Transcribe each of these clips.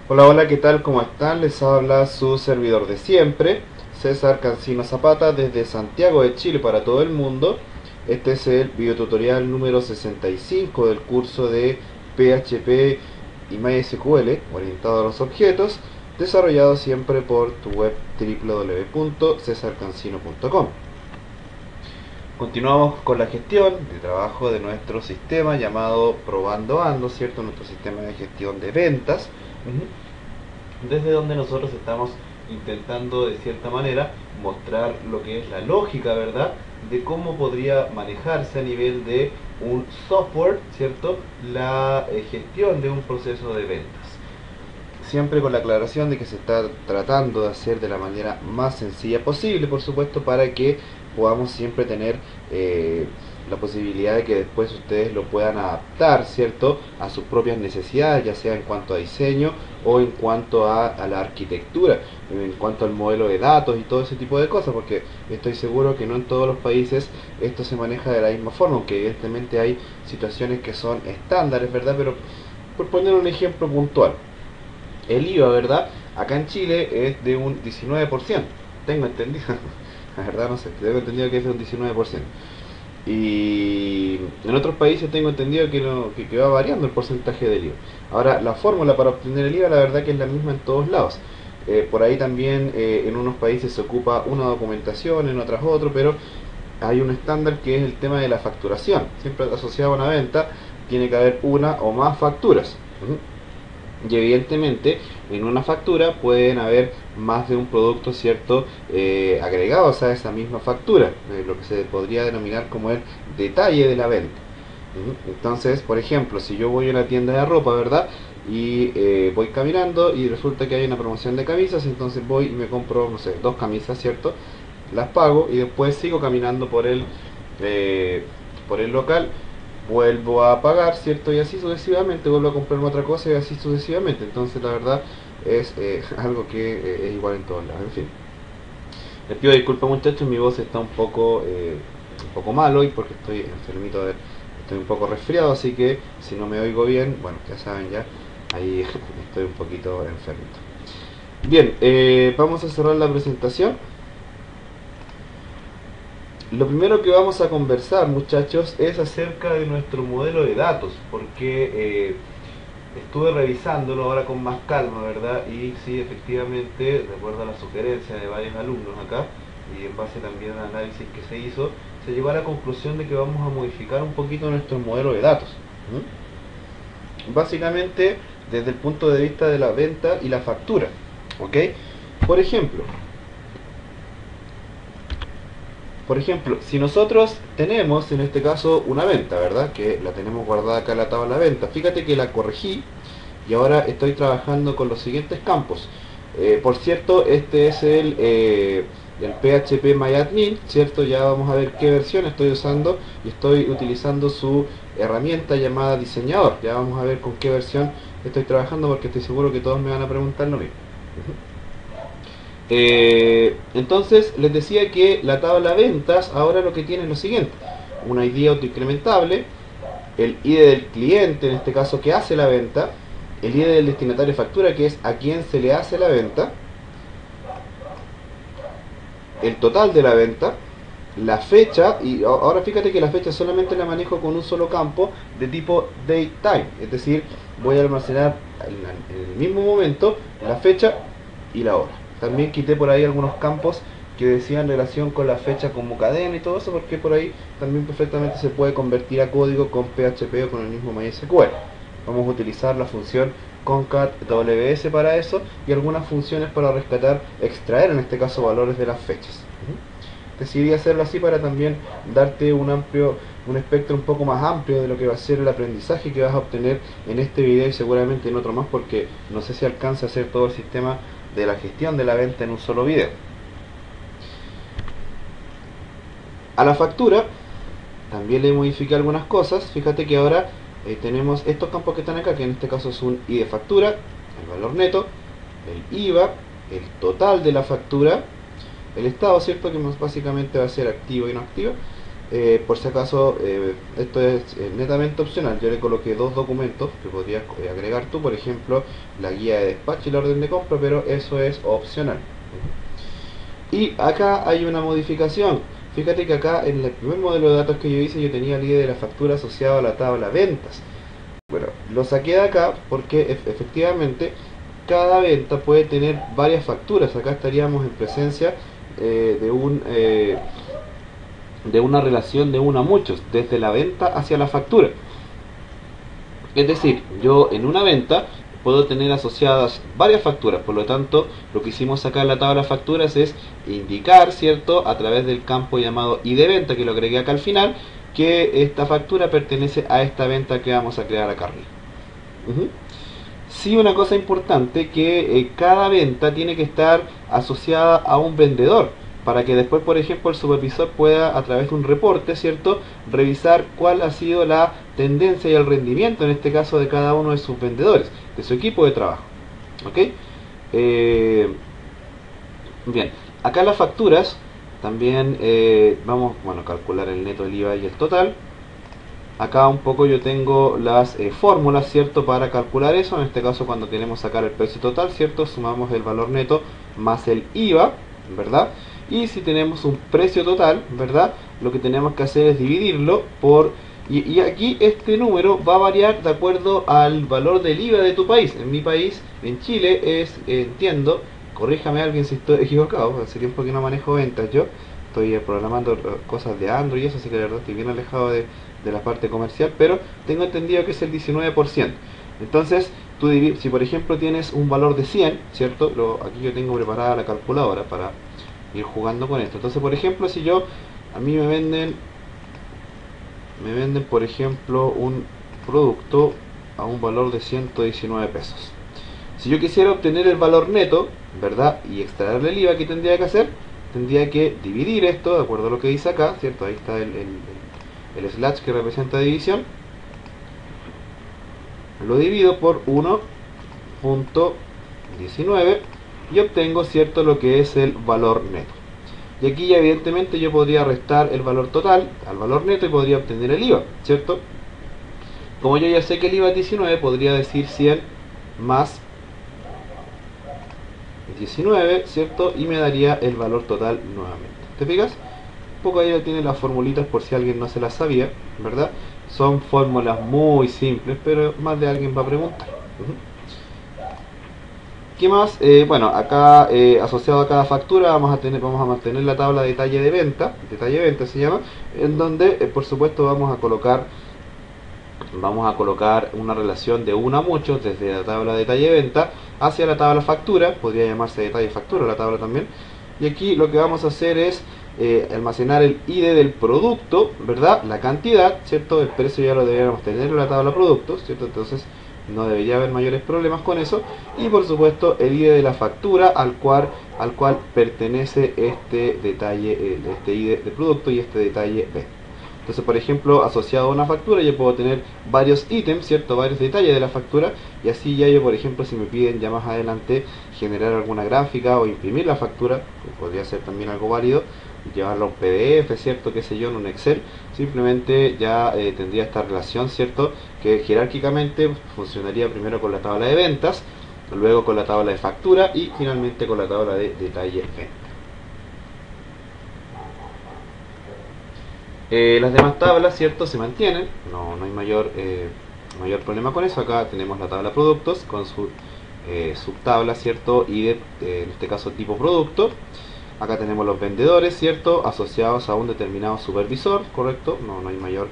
Hola, hola, ¿qué tal? ¿Cómo están? Les habla su servidor de siempre, César Cancino Zapata, desde Santiago de Chile para todo el mundo. Este es el videotutorial número 65 del curso de PHP y MySQL orientado a los objetos, desarrollado siempre por tu web www.cesarcancino.com. Continuamos con la gestión de trabajo de nuestro sistema llamado Probando Ando, ¿cierto? Nuestro sistema de gestión de ventas. Desde donde nosotros estamos intentando de cierta manera mostrar lo que es la lógica, ¿verdad? De cómo podría manejarse a nivel de un software, ¿cierto? La gestión de un proceso de ventas. Siempre con la aclaración de que se está tratando de hacer de la manera más sencilla posible, por supuesto, para que podamos siempre tener la posibilidad de que después ustedes lo puedan adaptar, ¿cierto?, a sus propias necesidades, ya sea en cuanto a diseño o en cuanto a la arquitectura, en cuanto al modelo de datos y todo ese tipo de cosas, porque estoy seguro que no en todos los países esto se maneja de la misma forma, aunque evidentemente hay situaciones que son estándares, ¿verdad? Pero por poner un ejemplo puntual, el IVA, ¿verdad? Acá en Chile es de un 19%. Tengo entendido. La verdad no sé, tengo entendido que es de un 19%. Y en otros países tengo entendido que va variando el porcentaje del IVA. Ahora, la fórmula para obtener el IVA, la verdad que es la misma en todos lados. Por ahí también en unos países se ocupa una documentación, en otras otro, pero hay un estándar que es el tema de la facturación. Siempre asociado a una venta, tiene que haber una o más facturas. Y evidentemente en una factura pueden haber más de un producto, cierto, agregados a esa misma factura, lo que se podría denominar como el detalle de la venta. Entonces, por ejemplo, si yo voy a una tienda de ropa, ¿verdad? Y voy caminando y resulta que hay una promoción de camisas, entonces voy y me compro, no sé, dos camisas, ¿cierto? Las pago y después sigo caminando eh, por el local, vuelvo a pagar, ¿cierto? Y así sucesivamente, vuelvo a comprarme otra cosa y así sucesivamente. Entonces, la verdad es algo que es igual en todos lados. En fin, les pido disculpas, muchachos, mi voz está un poco mal hoy porque estoy enfermito, estoy un poco resfriado, así que si no me oigo bien, bueno, ya saben, ya ahí estoy un poquito enfermito. Bien, vamos a cerrar la presentación. Lo primero que vamos a conversar, muchachos, es acerca de nuestro modelo de datos, porque estuve revisándolo ahora con más calma, ¿verdad? Y sí, efectivamente, de acuerdo a la sugerencia de varios alumnos acá, y en base también al análisis que se hizo, se llegó a la conclusión de que vamos a modificar un poquito nuestro modelo de datos. Básicamente, desde el punto de vista de la venta y la factura, ¿ok? Por ejemplo, Por ejemplo, si nosotros tenemos en este caso una venta, ¿verdad? Que la tenemos guardada acá en la tabla de venta. Fíjate que la corregí y ahora estoy trabajando con los siguientes campos. Por cierto, este es el PHP MyAdmin, ¿cierto? Ya vamos a ver qué versión estoy usando y estoy utilizando su herramienta llamada diseñador. Ya vamos a ver con qué versión estoy trabajando porque estoy seguro que todos me van a preguntar lo mismo. Entonces les decía que la tabla ventas ahora lo que tiene es lo siguiente: una ID autoincrementable, el ID del cliente, en este caso que hace la venta, el ID del destinatario de factura, que es a quien se le hace la venta, el total de la venta, la fecha, y ahora fíjate que la fecha solamente la manejo con un solo campo de tipo datetime, es decir, voy a almacenar en el mismo momento la fecha y la hora. También quité por ahí algunos campos que decían relación con la fecha como cadena y todo eso, porque por ahí también perfectamente se puede convertir a código con PHP o con el mismo MySQL. Vamos a utilizar la función concat.ws para eso y algunas funciones para rescatar, extraer en este caso valores de las fechas. Decidí hacerlo así para también darte un espectro un poco más amplio de lo que va a ser el aprendizaje que vas a obtener en este video y seguramente en otro más, porque no sé si alcanza a hacer todo el sistema de la gestión de la venta en un solo video. A la factura también le modifiqué algunas cosas. Fíjate que ahora tenemos estos campos que están acá, que en este caso es un ID de factura, el valor neto, el IVA, el total de la factura, el estado, ¿cierto? Que más básicamente va a ser activo y no activo, por si acaso, esto es netamente opcional. Yo le coloqué dos documentos que podrías agregar tú, por ejemplo la guía de despacho y la orden de compra, pero eso es opcional. Y acá hay una modificación. Fíjate que acá en el primer modelo de datos que yo hice, yo tenía el ID de la factura asociado a la tabla ventas. Bueno, lo saqué de acá porque efectivamente cada venta puede tener varias facturas. Acá estaríamos en presencia de una relación de uno a muchos, desde la venta hacia la factura. Es decir, yo en una venta puedo tener asociadas varias facturas, por lo tanto lo que hicimos acá en la tabla de facturas es indicar, ¿cierto?, a través del campo llamado ID venta, que lo agregué acá al final, que esta factura pertenece a esta venta que vamos a crear acá arriba. Sí, una cosa importante, que cada venta tiene que estar asociada a un vendedor, para que después, por ejemplo, el supervisor pueda, a través de un reporte, ¿cierto?, revisar cuál ha sido la tendencia y el rendimiento, en este caso, de cada uno de sus vendedores, de su equipo de trabajo. ¿Ok? Bien, acá en las facturas también vamos, bueno, a calcular el neto, el IVA y el total. Acá un poco yo tengo las fórmulas, ¿cierto?, para calcular eso. En este caso, cuando queremos sacar el precio total, ¿cierto?, sumamos el valor neto más el IVA, ¿verdad? Y si tenemos un precio total, ¿verdad?, lo que tenemos que hacer es dividirlo por... Y aquí este número va a variar de acuerdo al valor del IVA de tu país. En mi país, en Chile, es, entiendo, corríjame alguien si estoy equivocado, hace tiempo que no manejo ventas yo. Estoy programando cosas de Android y eso, así que la verdad estoy bien alejado de la parte comercial, pero tengo entendido que es el 19%. Entonces, tú si por ejemplo tienes un valor de 100, ¿cierto? Aquí yo tengo preparada la calculadora para ir jugando con esto. Entonces, por ejemplo, si a mí me venden por ejemplo un producto a un valor de 119 pesos. Si yo quisiera obtener el valor neto, ¿verdad?, y extraerle el IVA, ¿qué tendría que hacer? Tendría que dividir esto, de acuerdo a lo que dice acá, ¿cierto? Ahí está el slash que representa división. Lo divido por 1.19 y obtengo, ¿cierto?, lo que es el valor neto. Y aquí ya evidentemente yo podría restar el valor total al valor neto y podría obtener el IVA, ¿cierto? Como yo ya sé que el IVA es 19, podría decir 100 más 19, ¿cierto? Y me daría el valor total nuevamente. ¿Te fijas? Un poco ahí ya tiene las formulitas por si alguien no se las sabía, ¿verdad? Son fórmulas muy simples, pero más de alguien va a preguntar. ¿Qué más? Bueno, acá asociado a cada factura vamos a mantener la tabla de detalle de venta se llama, en donde por supuesto vamos a colocar una relación de 1 a muchos desde la tabla de detalle de venta hacia la tabla factura, podría llamarse detalle factura la tabla también, y aquí lo que vamos a hacer es almacenar el ID del producto, ¿verdad?, la cantidad, ¿cierto?, el precio ya lo deberíamos tener en la tabla productos, ¿cierto?, entonces no debería haber mayores problemas con eso, y por supuesto el ID de la factura al cual pertenece este detalle, este ID de producto y este detalle B. Entonces, por ejemplo, asociado a una factura yo puedo tener varios ítems, ¿cierto?, varios detalles de la factura, y así ya yo, por ejemplo, si me piden ya más adelante generar alguna gráfica o imprimir la factura, que podría ser también algo válido, llevarlo a un PDF, ¿cierto?, qué sé yo, en un Excel, simplemente ya tendría esta relación, ¿cierto?, que jerárquicamente funcionaría primero con la tabla de ventas, luego con la tabla de factura y finalmente con la tabla de detalle venta. Las demás tablas, ¿cierto?, se mantienen, no hay mayor problema con eso. Acá tenemos la tabla productos con su subtabla, ¿cierto?, y en este caso tipo producto. Acá tenemos los vendedores, ¿cierto?, asociados a un determinado supervisor, ¿correcto? No hay mayor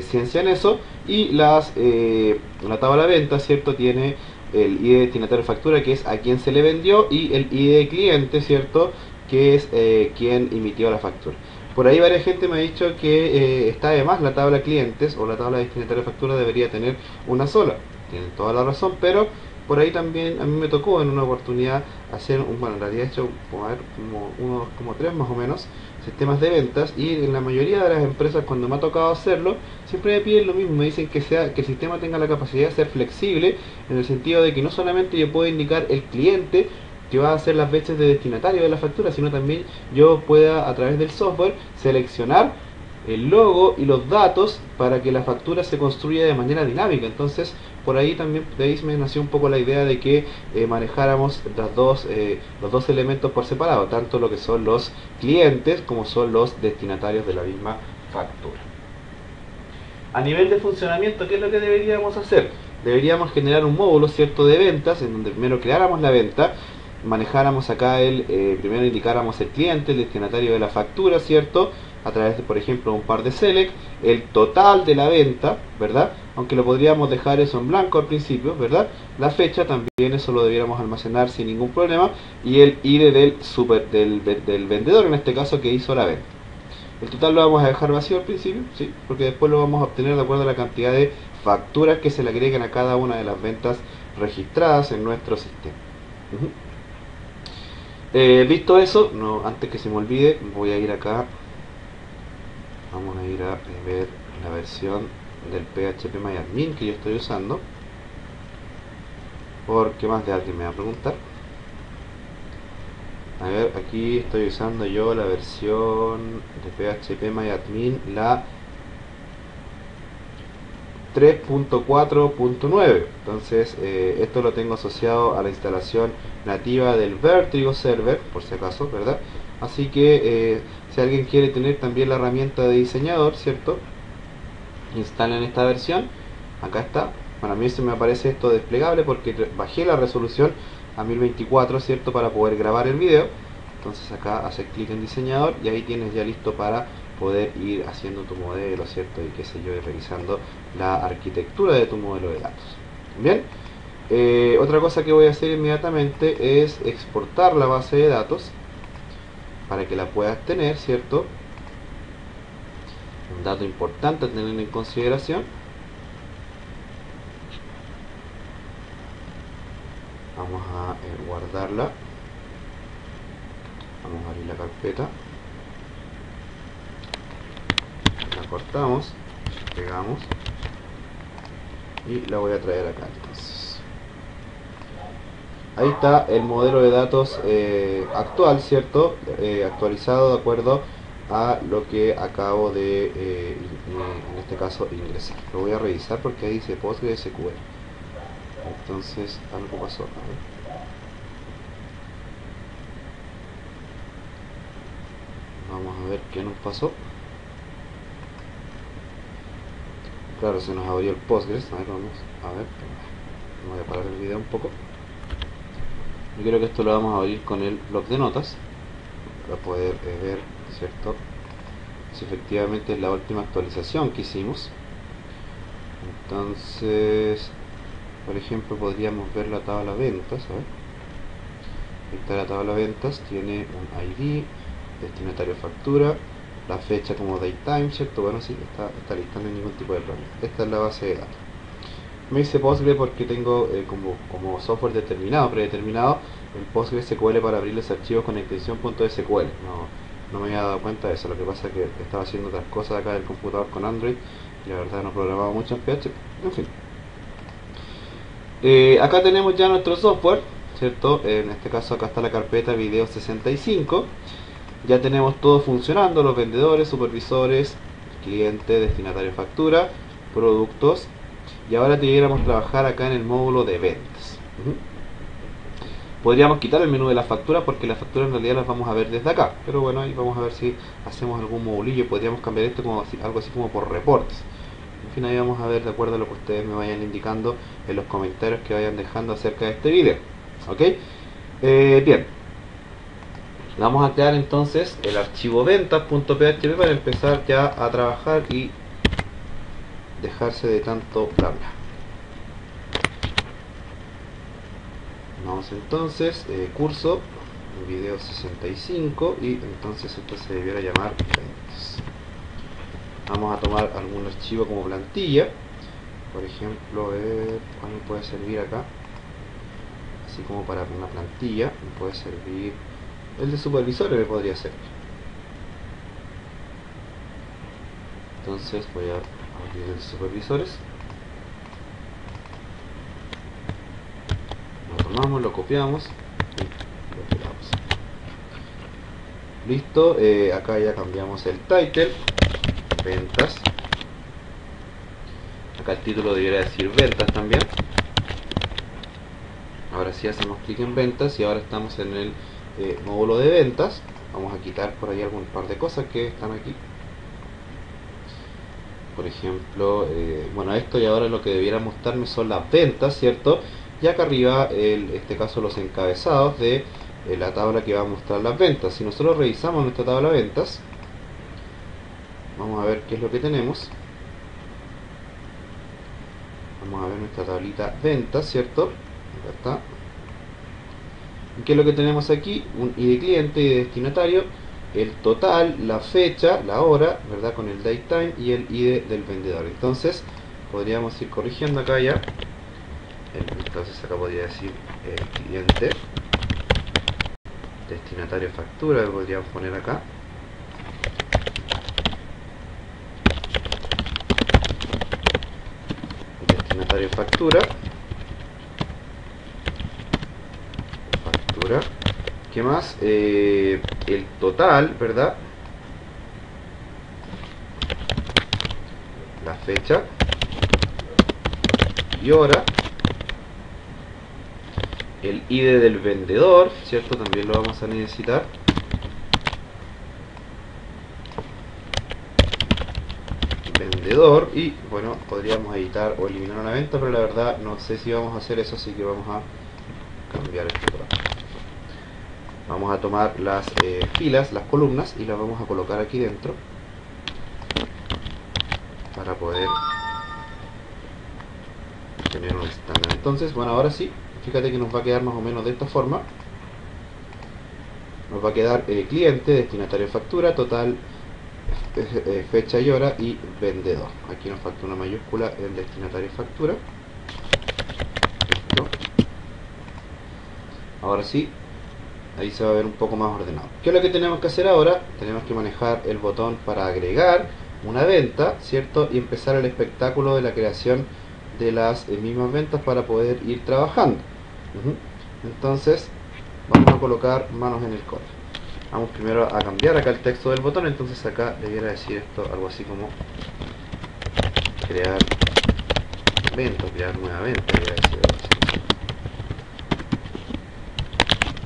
ciencia en eso. Y la tabla de venta, ¿cierto?, tiene el ID de destinatario de factura, que es a quien se le vendió, y el ID de cliente, ¿cierto?, que es quien emitió la factura. Por ahí varias gente me ha dicho que está de más la tabla clientes o la tabla de destinatario de factura debería tener una sola. Tienen toda la razón, pero por ahí también a mí me tocó en una oportunidad hacer bueno, en realidad he hecho como 3 más o menos sistemas de ventas, y en la mayoría de las empresas cuando me ha tocado hacerlo siempre me piden lo mismo, me dicen que el sistema tenga la capacidad de ser flexible, en el sentido de que no solamente yo puedo indicar el cliente que va a hacer las veces de destinatario de la factura, sino también yo pueda a través del software seleccionar el logo y los datos para que la factura se construya de manera dinámica. Entonces por ahí también de ahí me nació un poco la idea de que manejáramos los dos elementos por separado, tanto lo que son los clientes como son los destinatarios de la misma factura. A nivel de funcionamiento, ¿qué es lo que deberíamos hacer? Deberíamos generar un módulo, ¿cierto?, de ventas, en donde primero creáramos la venta, manejáramos acá primero indicáramos el cliente, el destinatario de la factura, ¿cierto?, a través de, por ejemplo, un par de select, el total de la venta, ¿verdad?, aunque lo podríamos dejar eso en blanco al principio, ¿verdad?, la fecha también eso lo debiéramos almacenar sin ningún problema, y el ID del vendedor, en este caso, que hizo la venta. El total lo vamos a dejar vacío al principio, ¿sí?, porque después lo vamos a obtener de acuerdo a la cantidad de facturas que se le agreguen a cada una de las ventas registradas en nuestro sistema. Visto eso, antes que se me olvide, voy a ir acá, vamos a ir a ver la versión del PHPMyAdmin que yo estoy usando, porque más de alguien me va a preguntar. A ver, aquí estoy usando yo la versión de PHPMyAdmin, la 3.4.9. entonces esto lo tengo asociado a la instalación nativa del Vertigo Server, por si acaso, ¿verdad? Así que si alguien quiere tener también la herramienta de diseñador, ¿cierto?, instalen esta versión. Acá está. Bueno, a mí se me aparece esto desplegable porque bajé la resolución a 1024, ¿cierto?, para poder grabar el video. Entonces acá haces clic en diseñador y ahí tienes ya listo para poder ir haciendo tu modelo, ¿cierto?, y qué sé yo, y revisando la arquitectura de tu modelo de datos. Bien, otra cosa que voy a hacer inmediatamente es exportar la base de datos para que la puedas tener, ¿cierto? Un dato importante a tener en consideración. Vamos a guardarla. Vamos a abrir la carpeta. La cortamos, pegamos y la voy a traer acá. Entonces, ahí está el modelo de datos actual, ¿cierto? Actualizado de acuerdo a lo que acabo de, en este caso, ingresar. Lo voy a revisar porque ahí dice PostgreSQL. Entonces, algo pasó. A ver. Vamos a ver qué nos pasó. Claro, se nos abrió el Postgres. A ver, vamos a ver. Voy a parar el video un poco. Yo creo que esto lo vamos a abrir con el bloc de notas para poder ver, ¿cierto?, si efectivamente es la última actualización que hicimos. Entonces, por ejemplo, podríamos ver la tabla ventas. A ver. Ahí está la tabla ventas, tiene un ID, destinatario factura, la fecha como datetime, ¿cierto? Bueno, sí, está lista, no hay ningún tipo de problema. Esta es la base de datos. Me dice Postgre porque tengo como software predeterminado el PostgreSQL para abrir los archivos con extensión .sql. No me había dado cuenta de eso. Lo que pasa es que estaba haciendo otras cosas acá del computador con Android y la verdad no programaba mucho en PHP. En fin. Acá tenemos ya nuestro software, ¿cierto? En este caso acá está la carpeta video 65. Ya tenemos todo funcionando, los vendedores, supervisores, cliente, destinatario factura, productos. Y ahora debiéramos trabajar acá en el módulo de ventas. Podríamos quitar el menú de las facturas porque las facturas en realidad las vamos a ver desde acá. Pero bueno, ahí vamos a ver si hacemos algún modulillo. Podríamos cambiar esto como algo así como por reportes. En fin, ahí vamos a ver de acuerdo a lo que ustedes me vayan indicando en los comentarios que vayan dejando acerca de este video. ¿Ok? Bien. Vamos a crear entonces el archivo ventas.php para empezar ya a trabajar y dejarse de tanto bla bla. Vamos entonces, curso, video 65 y entonces esto se debiera llamar ventas. Vamos a tomar algún archivo como plantilla, por ejemplo, ¿cuál me puede servir acá? Así como para una plantilla, me puede servir el de supervisores, me podría servir. Entonces voy a abrir el de supervisores. Lo tomamos, lo copiamos y lo pegamos. Listo, acá ya cambiamos el title. ventas. Acá el título debería decir ventas también. Ahora sí hacemos clic en ventas y ahora estamos en el módulo de ventas. Vamos a quitar por ahí algún par de cosas que están aquí. Por ejemplo, bueno, esto y ahora lo que debiera mostrarme son las ventas, ¿cierto? Y acá arriba, en este caso, los encabezados de la tabla que va a mostrar las ventas. Si nosotros revisamos nuestra tabla de ventas, vamos a ver qué es lo que tenemos. Vamos a ver nuestra tablita ventas, ¿cierto? Acá está. ¿Y qué es lo que tenemos aquí? Un ID cliente y destinatario, el total, la fecha, la hora, ¿verdad? Con el date time y el ID del vendedor. Entonces, podríamos ir corrigiendo acá ya. Entonces acá podría decir cliente, destinatario factura, que podríamos poner acá. Destinatario factura. ¿Qué más? El total, ¿verdad? La fecha y hora. El ID del vendedor, ¿cierto? También lo vamos a necesitar. Vendedor. Y bueno, podríamos editar o eliminar una venta, pero la verdad no sé si vamos a hacer eso, así que vamos a cambiar esto por acá. Vamos a tomar las filas, las columnas, y las vamos a colocar aquí dentro para poder tener un estándar. Entonces, bueno, ahora sí, fíjate que nos va a quedar más o menos de esta forma. Nos va a quedar cliente, destinatario factura, total, fecha y hora y vendedor. Aquí nos falta una mayúscula en destinatario factura. Listo. Ahora sí, ahí se va a ver un poco más ordenado. ¿Qué es lo que tenemos que hacer ahora? Tenemos que manejar el botón para agregar una venta, ¿cierto? Y empezar el espectáculo de la creación de las mismas ventas para poder ir trabajando. Entonces, vamos a colocar manos en el código. Vamos primero a cambiar acá el texto del botón. Entonces acá debiera decir esto algo así como crear venta, crear nueva venta, debiera decir algo así.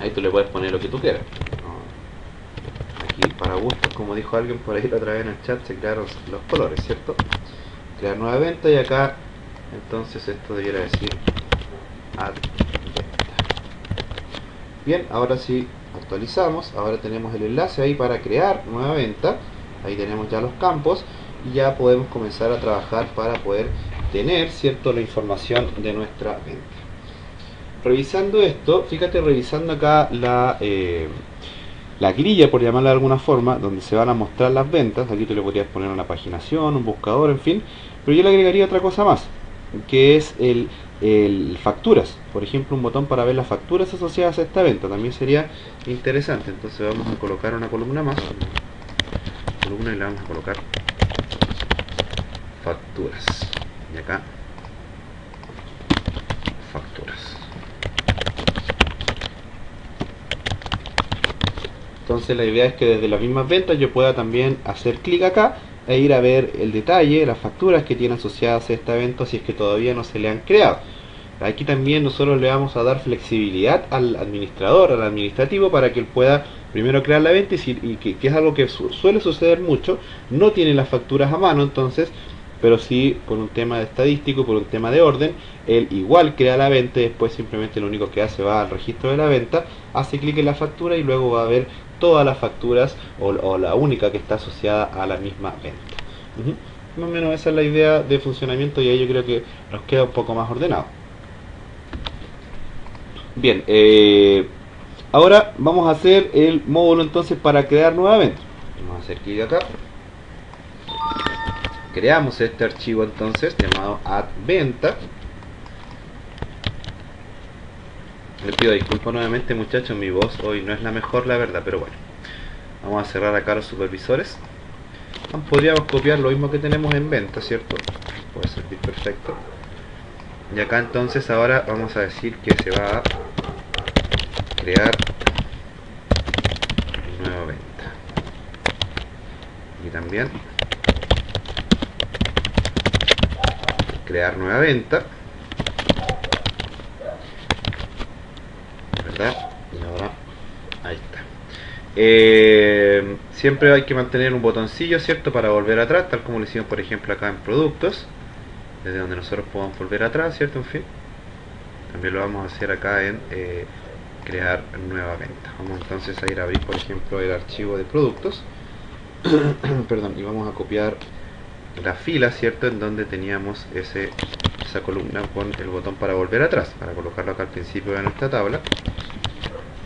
Ahí tú le puedes poner lo que tú quieras. Aquí para gustos, como dijo alguien por ahí la otra vez en el chat, se crearon los colores, ¿cierto? Crear nueva venta, y acá entonces esto debiera decir add venta. Bien, ahora sí actualizamos. Ahora tenemos el enlace ahí para crear nueva venta. Ahí tenemos ya los campos y ya podemos comenzar a trabajar para poder tener, ¿cierto?, la información de nuestra venta. Revisando esto, fíjate, revisando acá la grilla, por llamarla de alguna forma, donde se van a mostrar las ventas. Aquí tú le podrías poner una paginación, un buscador, en fin, pero yo le agregaría otra cosa más, que es el facturas. Por ejemplo, un botón para ver las facturas asociadas a esta venta también sería interesante. Entonces vamos a colocar una columna más, columna, y le vamos a colocar facturas, y acá facturas. Entonces la idea es que desde las mismas ventas yo pueda también hacer clic acá e ir a ver el detalle, las facturas que tiene asociadas a este evento, si es que todavía no se le han creado. Aquí también nosotros le vamos a dar flexibilidad al administrador, al administrativo, para que él pueda primero crear la venta, y que es algo que suele suceder mucho. No tiene las facturas a mano, entonces, pero sí, por un tema de estadístico, por un tema de orden, él igual crea la venta, y después simplemente lo único que hace, va al registro de la venta, hace clic en la factura y luego va a ver todas las facturas o la única que está asociada a la misma venta. Más o menos esa es la idea de funcionamiento, y ahí yo creo que nos queda un poco más ordenado. Bien, ahora vamos a hacer el módulo entonces para crear nuevamente. Vamos a hacer clic acá. Creamos este archivo entonces llamado add venta. Les pido disculpas nuevamente, muchachos, mi voz hoy no es la mejor, la verdad, pero bueno. Vamos a cerrar acá los supervisores. Podríamos copiar lo mismo que tenemos en venta, ¿cierto? Puede servir perfecto. Y acá entonces ahora vamos a decir que se va a crear nueva venta. Y también crear nueva venta, ¿verdad? Y ahora ahí está. Siempre hay que mantener un botoncillo, ¿cierto? Para volver atrás, tal como lo hicimos por ejemplo acá en productos, desde donde nosotros podamos volver atrás, ¿cierto? En fin, también lo vamos a hacer acá en crear nueva venta. Vamos entonces a ir a abrir por ejemplo el archivo de productos perdón, y vamos a copiar la fila, ¿cierto? En donde teníamos esa columna con el botón para volver atrás, para colocarlo acá al principio de nuestra tabla.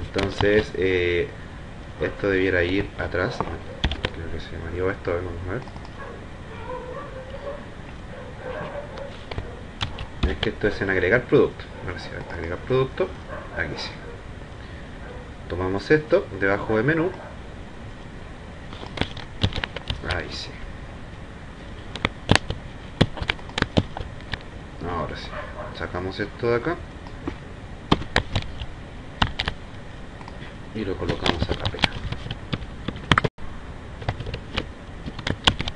Entonces esto debiera ir atrás. Creo que se mareó esto, vamos a ver. Es que esto es en agregar producto. Ahora sí, agregar producto, aquí sí. Tomamos esto, debajo de menú. Ahí sí. Ahora sí. Sacamos esto de acá. Y lo colocamos acá pegado.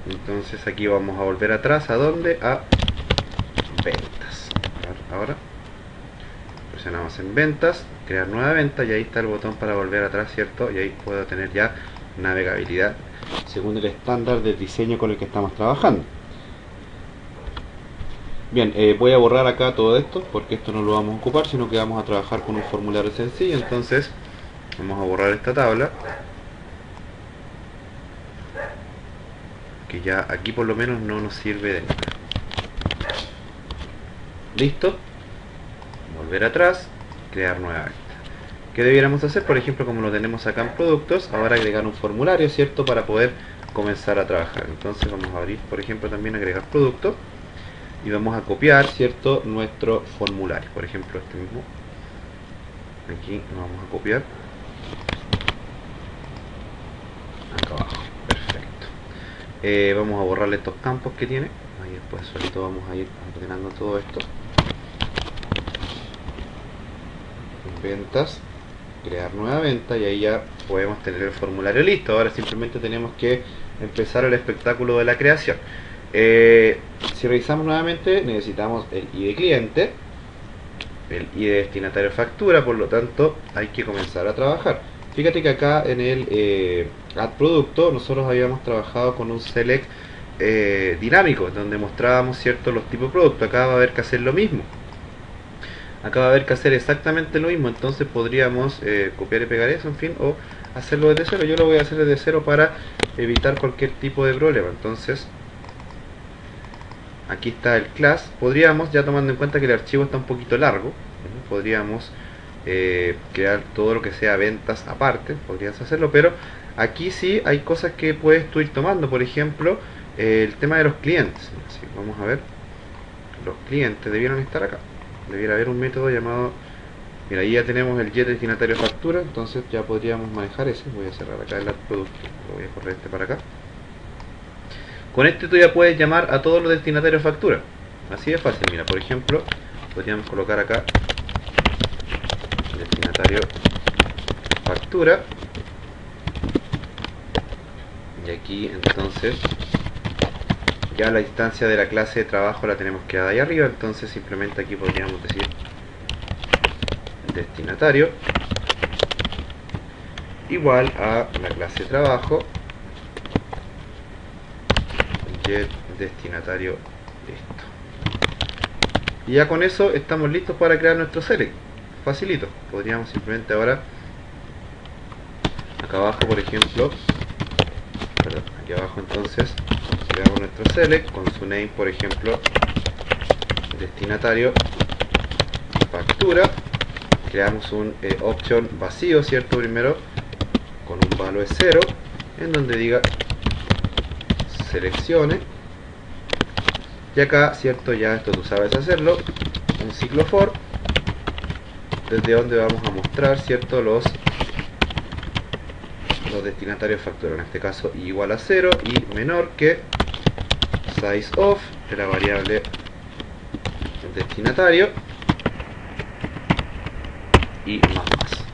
Entonces aquí vamos a volver atrás. ¿A dónde? A ventas. Ahora presionamos en ventas, crear nueva venta, y ahí está el botón para volver atrás, ¿cierto? Y ahí puedo tener ya navegabilidad según el estándar del diseño con el que estamos trabajando. Bien, voy a borrar acá todo esto porque esto no lo vamos a ocupar, sino que vamos a trabajar con un formulario sencillo. Entonces vamos a borrar esta tabla, que ya aquí por lo menos no nos sirve de nada. Listo. Volver atrás, crear nueva venta. ¿Qué debiéramos hacer? Por ejemplo, como lo tenemos acá en productos, ahora agregar un formulario, ¿cierto? Para poder comenzar a trabajar. Entonces vamos a abrir, por ejemplo, también agregar producto, y vamos a copiar, ¿cierto? Nuestro formulario. Por ejemplo, este mismo. Aquí lo vamos a copiar. Acá abajo. Perfecto. Vamos a borrarle estos campos que tiene. Ahí después solito vamos a ir ordenando todo esto. Ventas, crear nueva venta, y ahí ya podemos tener el formulario listo. Ahora simplemente tenemos que empezar el espectáculo de la creación. Si revisamos nuevamente, necesitamos el ID cliente, el ID destinatario factura, por lo tanto hay que comenzar a trabajar. Fíjate que acá en el add producto nosotros habíamos trabajado con un select dinámico, donde mostrábamos, ¿cierto?, los tipos de producto. Acá va a haber que hacer lo mismo. Acá va a haber que hacer exactamente lo mismo. Entonces podríamos copiar y pegar eso, en fin, o hacerlo desde cero. Yo lo voy a hacer desde cero para evitar cualquier tipo de problema. Entonces aquí está el class. Podríamos, ya tomando en cuenta que el archivo está un poquito largo, podríamos crear todo lo que sea ventas aparte, podrías hacerlo, pero aquí sí hay cosas que puedes tú ir tomando. Por ejemplo, el tema de los clientes. Así, vamos a ver, los clientes debieron estar acá. Debiera haber un método llamado, mira, ahí ya tenemos el get destinatario factura, entonces ya podríamos manejar ese. Voy a cerrar acá el producto, lo voy a correr este para acá. Con este tú ya puedes llamar a todos los destinatarios factura, así de fácil. Mira, por ejemplo, podríamos colocar acá destinatario factura, y aquí entonces ya la instancia de la clase de trabajo la tenemos quedada ahí arriba. Entonces simplemente aquí podríamos decir destinatario igual a la clase de trabajo get destinatario, listo. Y ya con eso estamos listos para crear nuestro select. Facilito. Podríamos simplemente ahora acá abajo, por ejemplo, perdón, aquí abajo entonces creamos nuestro select con su name, por ejemplo, destinatario factura. Creamos un option vacío, ¿cierto? Primero con un valor de 0, en donde diga seleccione, y acá, ¿cierto? Ya esto tú sabes hacerlo, un ciclo for, desde donde vamos a mostrar, ¿cierto?, los destinatarios factura, en este caso igual a 0 y menor que size of de la variable destinatario y más.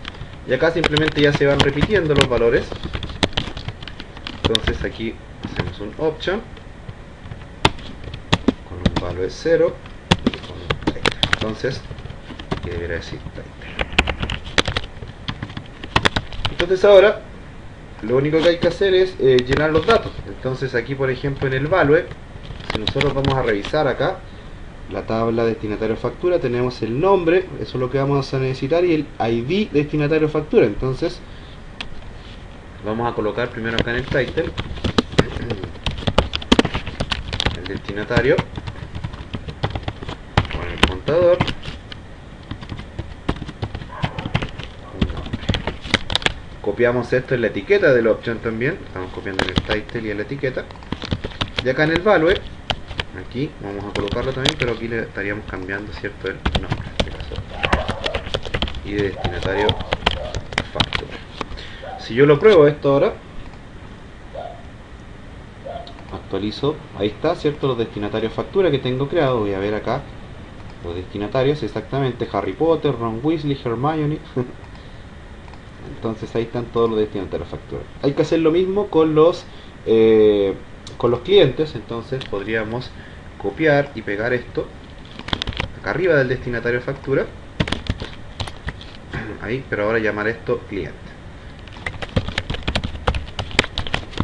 Y acá simplemente ya se van repitiendo los valores. Entonces aquí hacemos un option con un value 0 y le pongo title. Entonces aquí debería decir title. Entonces ahora lo único que hay que hacer es llenar los datos. Entonces aquí, por ejemplo, en el value, si nosotros vamos a revisar acá la tabla destinatario factura, tenemos el nombre, eso es lo que vamos a necesitar, y el ID destinatario factura. Entonces vamos a colocar primero acá en el title el destinatario con el contador, un nombre. Copiamos esto en la etiqueta de la opción también, estamos copiando en el title y en la etiqueta, y acá en el value, aquí vamos a colocarlo también, pero aquí le estaríamos cambiando, ¿cierto?, el nombre, ¿qué pasó? Y de destinatario factura. Si yo lo pruebo esto ahora, actualizo, ahí está, ¿cierto?, los destinatarios factura que tengo creado. Voy a ver acá los destinatarios, exactamente, Harry Potter, Ron Weasley, Hermione. Entonces ahí están todos los destinatarios factura. Hay que hacer lo mismo con los clientes. Entonces podríamos copiar y pegar esto acá arriba del destinatario factura, ahí, pero ahora llamar esto cliente.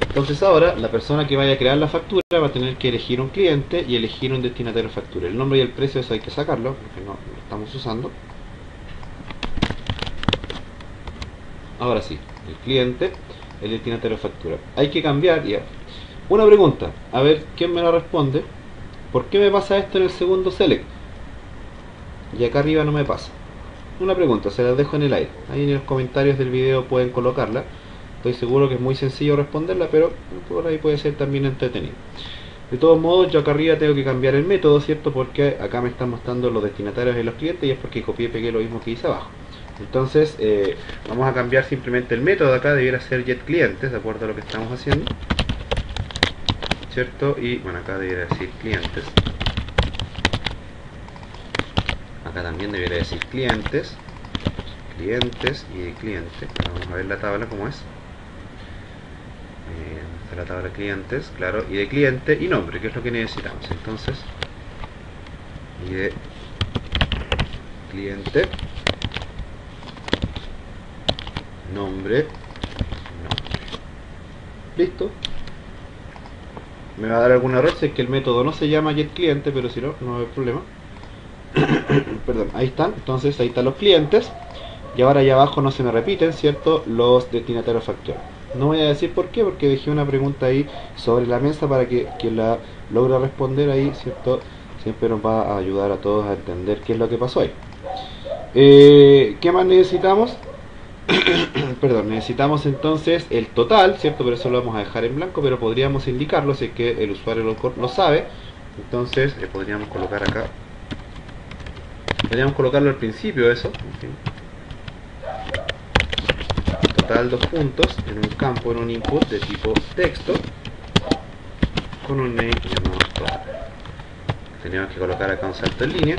Entonces ahora la persona que vaya a crear la factura va a tener que elegir un cliente y elegir un destinatario factura. El nombre y el precio, eso hay que sacarlo porque no lo estamos usando. Ahora sí, el cliente, el destinatario factura. Hay que cambiar ya. Una pregunta, a ver quién me la responde. ¿Por qué me pasa esto en el segundo select? Y acá arriba no me pasa. Una pregunta, se las dejo en el aire. Ahí en los comentarios del video pueden colocarla. Estoy seguro que es muy sencillo responderla, pero por ahí puede ser también entretenido. De todos modos, yo acá arriba tengo que cambiar el método, ¿cierto? Porque acá me están mostrando los destinatarios y los clientes, y es porque copié y pegué lo mismo que hice abajo. Entonces, vamos a cambiar simplemente el método. Acá debiera ser getClientes, de acuerdo a lo que estamos haciendo, ¿cierto? Y bueno, acá debería decir clientes. Acá también debería decir clientes, clientes y de cliente. Vamos a ver la tabla como es. Está la tabla clientes, claro, y de cliente y nombre, que es lo que necesitamos. Entonces, y de cliente, nombre. Listo. Me va a dar algún error si es que el método no se llama getCliente, pero si no, no hay problema. Perdón, ahí están. Entonces ahí están los clientes. Y ahora allá abajo no se me repiten, ¿cierto?, los destinatarios factura. No voy a decir por qué, porque dejé una pregunta ahí sobre la mesa para que quien la logra responder ahí, ¿cierto?, siempre nos va a ayudar a todos a entender qué es lo que pasó ahí. ¿Qué más necesitamos? Perdón, necesitamos entonces el total, ¿cierto? Pero eso lo vamos a dejar en blanco, pero podríamos indicarlo si es que el usuario lo sabe. Entonces podríamos colocar acá, podríamos colocarlo al principio eso, okay. Total, dos puntos, en un campo, en un input de tipo texto, con un name llamado total. Tenemos que colocar acá un salto en línea,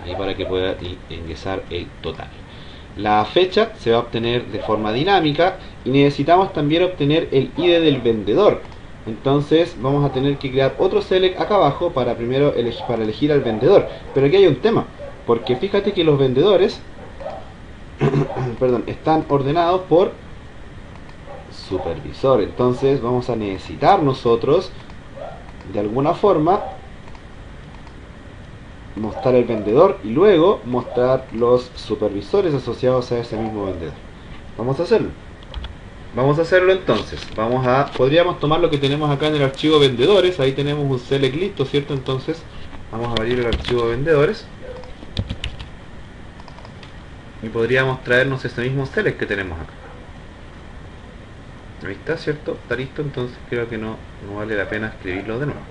ahí para que pueda ingresar el total. La fecha se va a obtener de forma dinámica y necesitamos también obtener el ID del vendedor. Entonces vamos a tener que crear otro select acá abajo para primero elegir al vendedor. Pero aquí hay un tema, porque fíjate que los vendedores perdón, están ordenados por supervisor. Entonces vamos a necesitar nosotros de alguna forma mostrar el vendedor y luego mostrar los supervisores asociados a ese mismo vendedor. Vamos a hacerlo. Vamos a hacerlo entonces. Podríamos tomar lo que tenemos acá en el archivo vendedores. Ahí tenemos un select listo, ¿cierto? Entonces vamos a abrir el archivo vendedores y podríamos traernos ese mismo select que tenemos acá. Ahí está, ¿cierto? Está listo. Entonces creo que no vale la pena escribirlo de nuevo,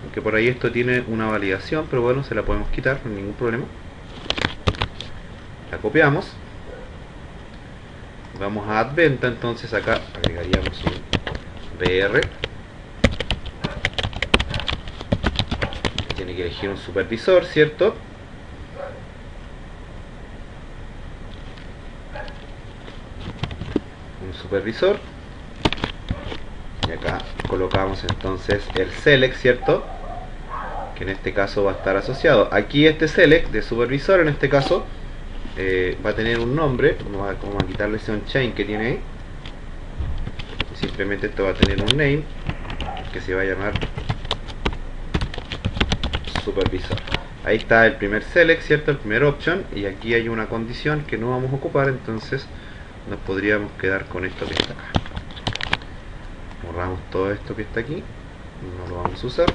aunque por ahí esto tiene una validación, pero bueno, se la podemos quitar sin ningún problema. La copiamos, vamos a add venta. Entonces acá agregaríamos un BR, tiene que elegir un supervisor, ¿cierto? Un supervisor, y acá colocamos entonces el select, ¿cierto? Que en este caso va a estar asociado. Aquí este select de supervisor, en este caso, va a tener un nombre. Vamos a quitarle ese onChain que tiene ahí. Y simplemente esto va a tener un name que se va a llamar supervisor. Ahí está el primer select, ¿cierto? El primer option. Y aquí hay una condición que no vamos a ocupar, entonces nos podríamos quedar con esto que está acá. Borramos todo esto que está aquí, no lo vamos a usar.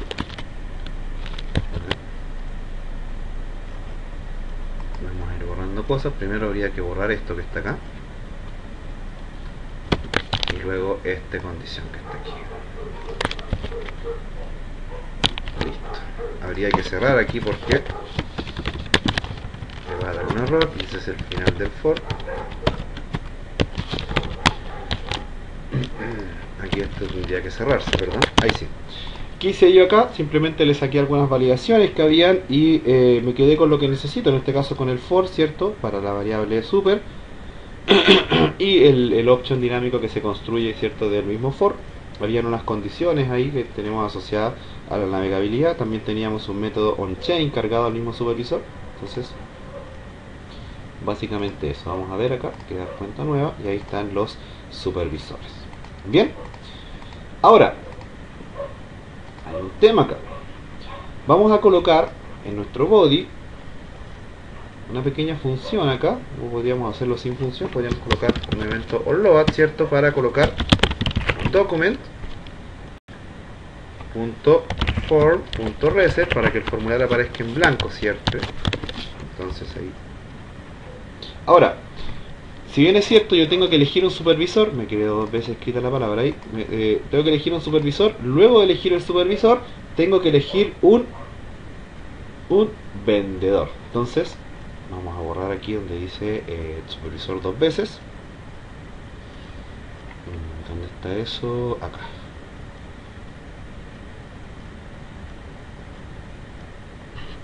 Vamos a ir borrando cosas. Primero habría que borrar esto que está acá y luego esta condición que está aquí. Listo. Habría que cerrar aquí porque me va a dar un error y ese es el final del for. Aquí esto tendría que cerrarse, perdón. Ahí sí. ¿Qué hice yo acá? Simplemente le saqué algunas validaciones que habían y me quedé con lo que necesito, en este caso con el for, ¿cierto? Para la variable super y el option dinámico que se construye, ¿cierto? Del mismo for. Habían unas condiciones ahí que tenemos asociadas a la navegabilidad. También teníamos un método onChain cargado al mismo supervisor. Entonces, básicamente eso. Vamos a ver acá, crear cuenta nueva y ahí están los supervisores. Bien, ahora hay un tema acá. Vamos a colocar en nuestro body una pequeña función acá. No podríamos hacerlo sin función, podríamos colocar un evento onload, ¿cierto? Para colocar document.form.reset para que el formulario aparezca en blanco, ¿cierto? Entonces ahí. Ahora, si bien es cierto, yo tengo que elegir un supervisor, me quedé dos veces escrita la palabra ahí, tengo que elegir un supervisor, luego de elegir el supervisor, tengo que elegir un vendedor. Entonces, vamos a borrar aquí donde dice supervisor dos veces. ¿Dónde está eso? Acá.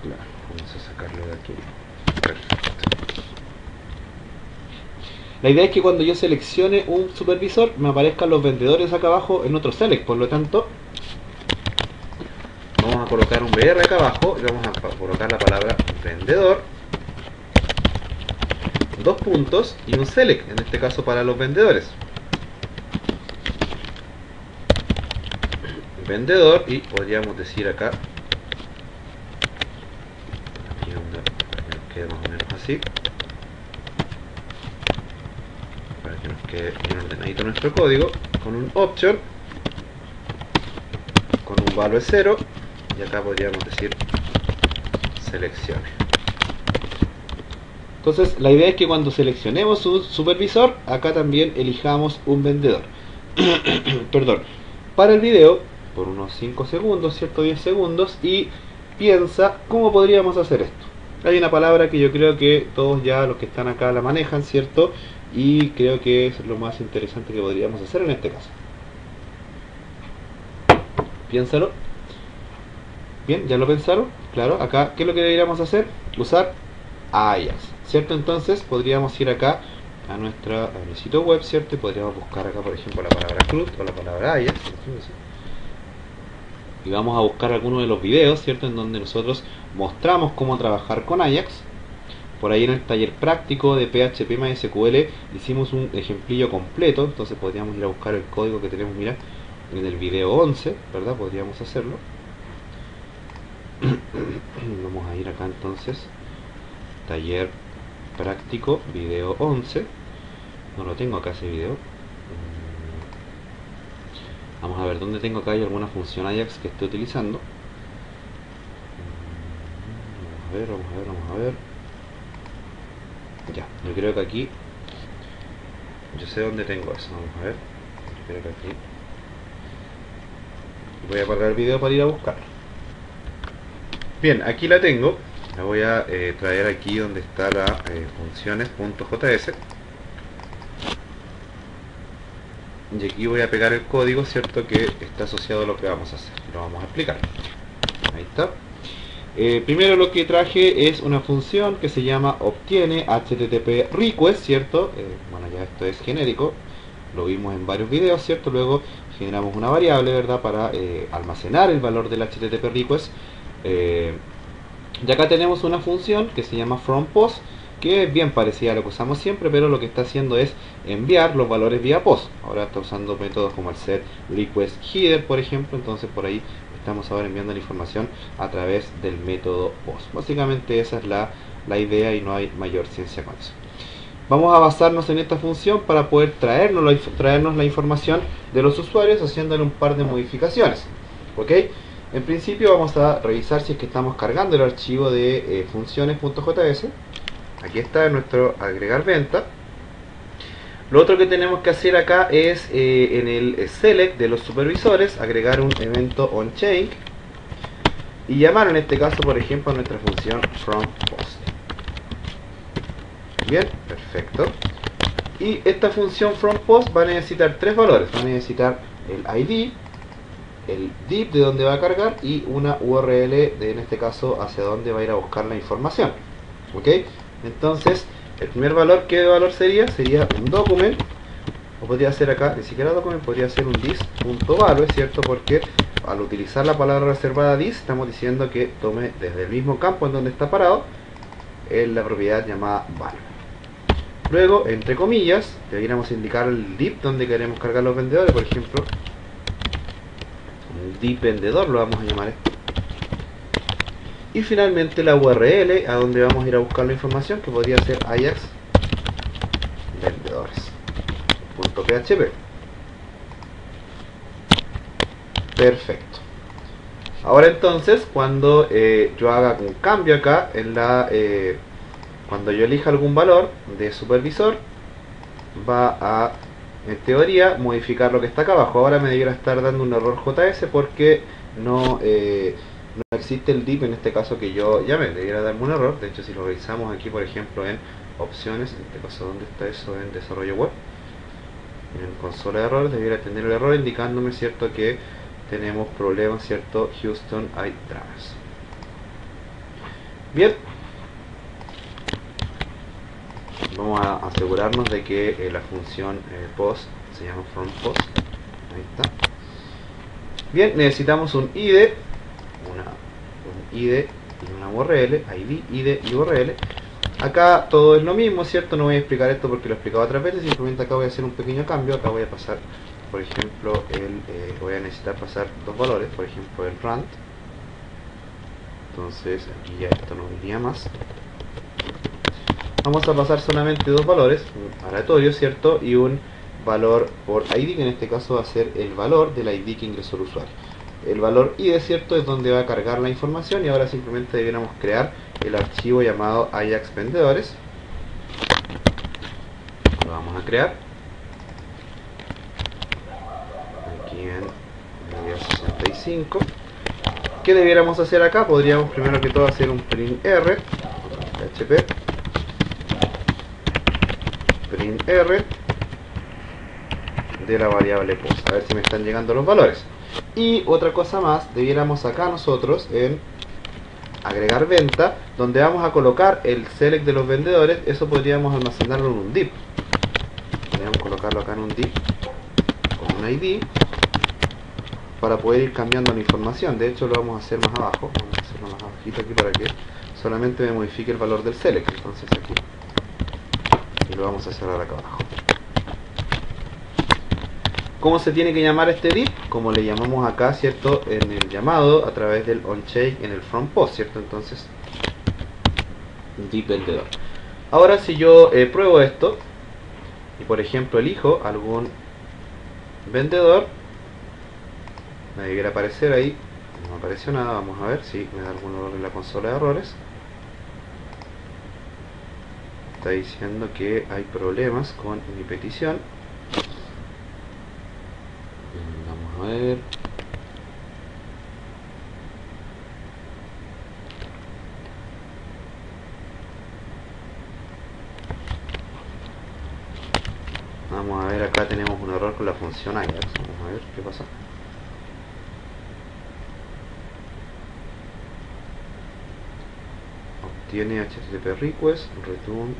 Claro, vamos a sacarlo de aquí. Perfecto. La idea es que cuando yo seleccione un supervisor me aparezcan los vendedores acá abajo en otro select. Por lo tanto, vamos a colocar un BR acá abajo y vamos a colocar la palabra vendedor, dos puntos y un select, en este caso para los vendedores. Vendedor, y podríamos decir acá, aquí donde nos quede más o menos así, para que nos quede bien ordenadito nuestro código, con un option, con un value 0, y acá podríamos decir seleccione. Entonces la idea es que cuando seleccionemos un supervisor, acá también elijamos un vendedor. Perdón. Para el video, por unos 5 segundos, ¿cierto? 10 segundos, y piensa cómo podríamos hacer esto. Hay una palabra que yo creo que todos ya los que están acá la manejan, ¿cierto? Y creo que es lo más interesante que podríamos hacer en este caso. Piénsalo. Bien, ¿ya lo pensaron? Claro, acá, ¿qué es lo que deberíamos hacer? Usar Ajax, ¿cierto? Entonces podríamos ir acá a mi sitio web, ¿cierto? Y podríamos buscar acá, por ejemplo, la palabra CRUD o la palabra Ajax. Y vamos a buscar alguno de los videos, ¿cierto? En donde nosotros mostramos cómo trabajar con Ajax. Por ahí en el taller práctico de PHP MySQL hicimos un ejemplillo completo. Entonces podríamos ir a buscar el código que tenemos, mira, en el video 11, ¿verdad? Podríamos hacerlo. Vamos a ir acá entonces, taller práctico, video 11. No lo tengo acá ese video. Vamos a ver dónde tengo acá. Hay alguna función Ajax que esté utilizando. Vamos a ver. Ya, yo creo que aquí, yo sé dónde tengo eso. Vamos a ver. Yo creo que aquí. Voy a parar el video para ir a buscar. Bien, aquí la tengo. La voy a traer aquí donde está la funciones.js. Y aquí voy a pegar el código, ¿cierto? Que está asociado a lo que vamos a hacer. Lo vamos a explicar. Ahí está. Primero lo que traje es una función que se llama obtiene HTTP request, ¿cierto? Bueno, ya esto es genérico. lo vimos en varios videos, ¿cierto? Luego generamos una variable, ¿verdad? Para almacenar el valor del HTTP request. Y acá tenemos una función que se llama FromPost, que es bien parecida a lo que usamos siempre, pero lo que está haciendo es enviar los valores vía post. Ahora está usando métodos como el set request header, por ejemplo, entonces por ahí estamos ahora enviando la información a través del método post. Básicamente esa es la idea y no hay mayor ciencia con eso. Vamos a basarnos en esta función para poder traernos la información de los usuarios haciéndole un par de modificaciones. ¿Ok? En principio vamos a revisar si es que estamos cargando el archivo de funciones.js. Aquí está nuestro agregar venta. Lo otro que tenemos que hacer acá es en el select de los supervisores agregar un evento onChain y llamar en este caso, por ejemplo, a nuestra función FromPost. Bien, perfecto. Y esta función FromPost va a necesitar tres valores. Va a necesitar el ID, el div de donde va a cargar y una URL de, en este caso, hacia dónde va a ir a buscar la información. ¿Ok? Entonces, el primer valor, ¿qué valor sería? Sería un document, o podría ser acá, ni siquiera document, podría ser un dis.value, ¿cierto? Porque al utilizar la palabra reservada dis, estamos diciendo que tome desde el mismo campo en donde está parado la propiedad llamada value. Luego, entre comillas, deberíamos indicar el div donde queremos cargar los vendedores, por ejemplo, un div vendedor lo vamos a llamar esto. Y finalmente la URL a donde vamos a ir a buscar la información, que podría ser ajax vendedores.php. Perfecto. Ahora entonces, cuando yo haga un cambio acá en la cuando yo elija algún valor de supervisor, va a, en teoría, modificar lo que está acá abajo. Ahora me debiera estar dando un error JS porque no existe el div en este caso que yo llamé. Debiera darme un error. De hecho, si lo revisamos aquí, por ejemplo, en opciones, en este caso, ¿dónde está eso? En desarrollo web, en consola de errores, debiera tener el error indicándome, cierto, que tenemos problemas, cierto, Houston hay dramas. Bien, vamos a asegurarnos de que la función post se llama FromPost. Ahí está. Bien, necesitamos un ID, un ID y una URL, ID y URL. Acá todo es lo mismo, ¿cierto? No voy a explicar esto porque lo he explicado otras veces, simplemente acá voy a hacer un pequeño cambio. Acá voy a pasar, por ejemplo, voy a necesitar pasar dos valores, por ejemplo, el rand. Entonces aquí ya esto no iría más. Vamos a pasar solamente dos valores, un aleatorio, ¿cierto? Y un valor por ID, que en este caso va a ser el valor del ID que ingresó el usuario. El valor ID, ¿cierto? Es donde va a cargar la información y ahora simplemente debiéramos crear el archivo llamado Ajax Vendedores. Lo vamos a crear. Aquí en media 65. ¿Qué debiéramos hacer acá? Podríamos primero que todo hacer un printr, php printr de la variable post, a ver si me están llegando los valores. Y otra cosa más, debiéramos acá nosotros en agregar venta, donde vamos a colocar el select de los vendedores, eso podríamos almacenarlo en un div. Podríamos colocarlo acá en un div con un ID para poder ir cambiando la información. De hecho lo vamos a hacer más abajo, vamos a hacerlo más abajito aquí para que solamente me modifique el valor del select. Entonces aquí, y lo vamos a cerrar acá abajo. ¿Cómo se tiene que llamar este div? Como le llamamos acá, ¿cierto? En el llamado a través del onChain en el FromPost, ¿cierto? Entonces, div vendedor. Ahora si yo pruebo esto y por ejemplo elijo algún vendedor, me debiera aparecer ahí. No me apareció nada, vamos a ver si me da algún error en la consola de errores. Está diciendo que hay problemas con mi petición. Vamos a ver. Vamos a ver, acá tenemos un error con la función Ajax. Vamos a ver qué pasa. Obtiene HTTP request, return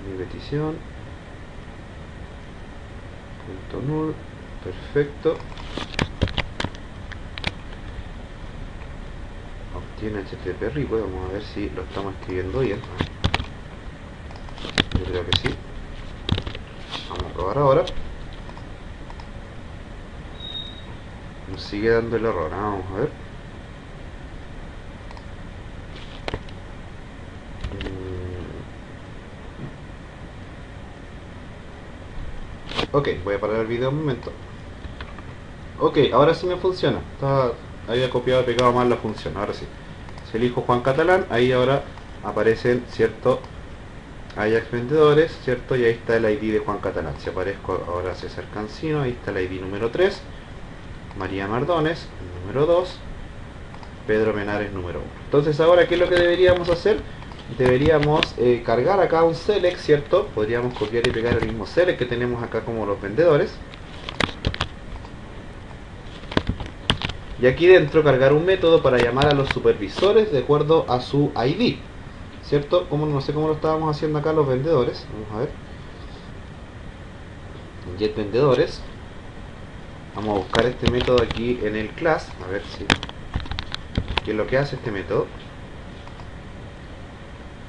mi petición. null, perfecto. Obtiene HTTP request, vamos a ver si lo estamos escribiendo bien. Yo creo que sí. Vamos a probar ahora. Nos sigue dando el error, vamos a ver. Ok, voy a parar el video un momento. Ok, ahora sí me funciona. Había copiado y pegado mal la función, ahora sí. Si elijo Juan Catalán, ahí ahora aparecen, ¿cierto? Ajax vendedores, ¿cierto? Y ahí está el ID de Juan Catalán. Si aparezco ahora César Cancino, ahí está el ID número 3. María Mardones, número 2. Pedro Menares, número 1. Entonces ahora, ¿qué es lo que deberíamos hacer? Deberíamos cargar acá un select, ¿cierto? Podríamos copiar y pegar el mismo select que tenemos acá como los vendedores. Y aquí dentro cargar un método para llamar a los supervisores de acuerdo a su ID, ¿cierto? Como no sé cómo lo estábamos haciendo acá los vendedores. Vamos a ver. Get vendedores. Vamos a buscar este método aquí en el class. A ver si qué es lo que hace este método.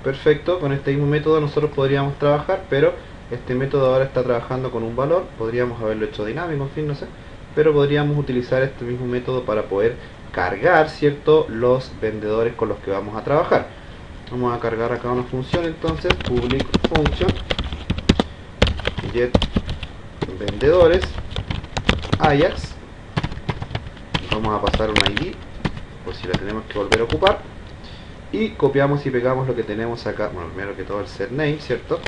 Perfecto, con este mismo método nosotros podríamos trabajar, pero este método ahora está trabajando con un valor. Podríamos haberlo hecho dinámico, en fin, no sé. Pero podríamos utilizar este mismo método para poder cargar, ¿cierto?, los vendedores con los que vamos a trabajar. Vamos a cargar acá una función, entonces, public function get vendedores Ajax. Vamos a pasar un ID, por si la tenemos que volver a ocupar. Y copiamos y pegamos lo que tenemos acá, bueno, primero que todo el set name, ¿cierto?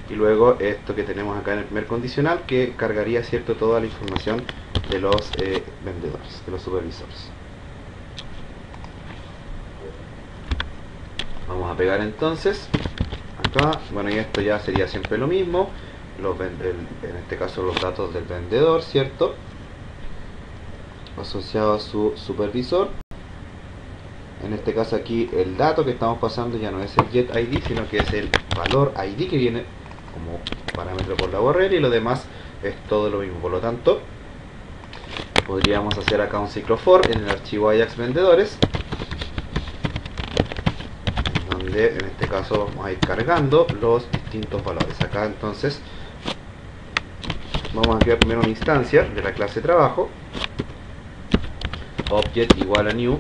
Y luego esto que tenemos acá en el primer condicional, que cargaría, ¿cierto?, toda la información de los vendedores, de los supervisores. Vamos a pegar entonces acá, bueno, y esto ya sería siempre lo mismo, en este caso los datos del vendedor, ¿cierto?, asociado a su supervisor. En este caso aquí el dato que estamos pasando ya no es el get ID, sino que es el valor ID que viene como parámetro por la URL, y lo demás es todo lo mismo. Por lo tanto, podríamos hacer acá un ciclo for en el archivo Ajax vendedores, donde en este caso vamos a ir cargando los distintos valores. Acá entonces vamos a crear primero una instancia de la clase trabajo, object igual a new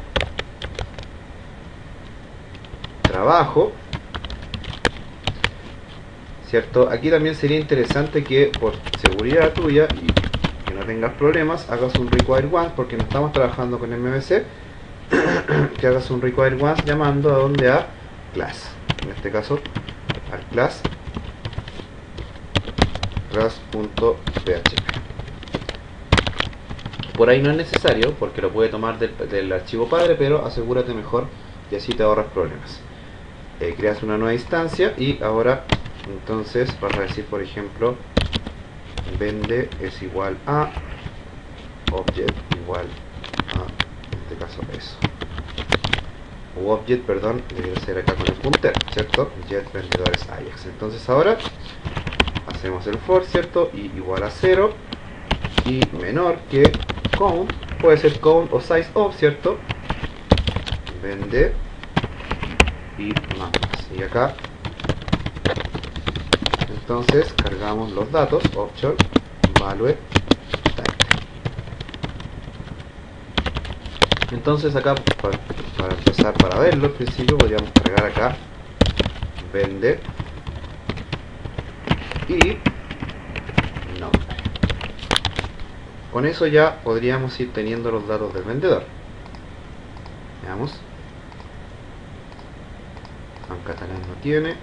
trabajo, ¿cierto? Aquí también sería interesante que por seguridad tuya y que no tengas problemas, hagas un require once, porque no estamos trabajando con MVC, que hagas un require once llamando a donde a class, en este caso al class.php. Por ahí no es necesario, porque lo puede tomar del archivo padre, pero asegúrate mejor y así te ahorras problemas. Creas una nueva instancia y ahora entonces vas a decir, por ejemplo, vende es igual a object igual a, en este caso, eso, o object, perdón, debería ser acá con el puntero, ¿cierto? Get vendedores Ajax. Entonces ahora hacemos el for, ¿cierto? Y igual a 0 y menor que count, puede ser count o size of, ¿cierto? Vende y más. Y acá entonces cargamos los datos, option value type. Entonces acá para empezar, para verlo al principio, podríamos cargar acá vende y nombre. Con eso ya podríamos ir teniendo los datos del vendedor. Veamos. Juan Catalán no tiene,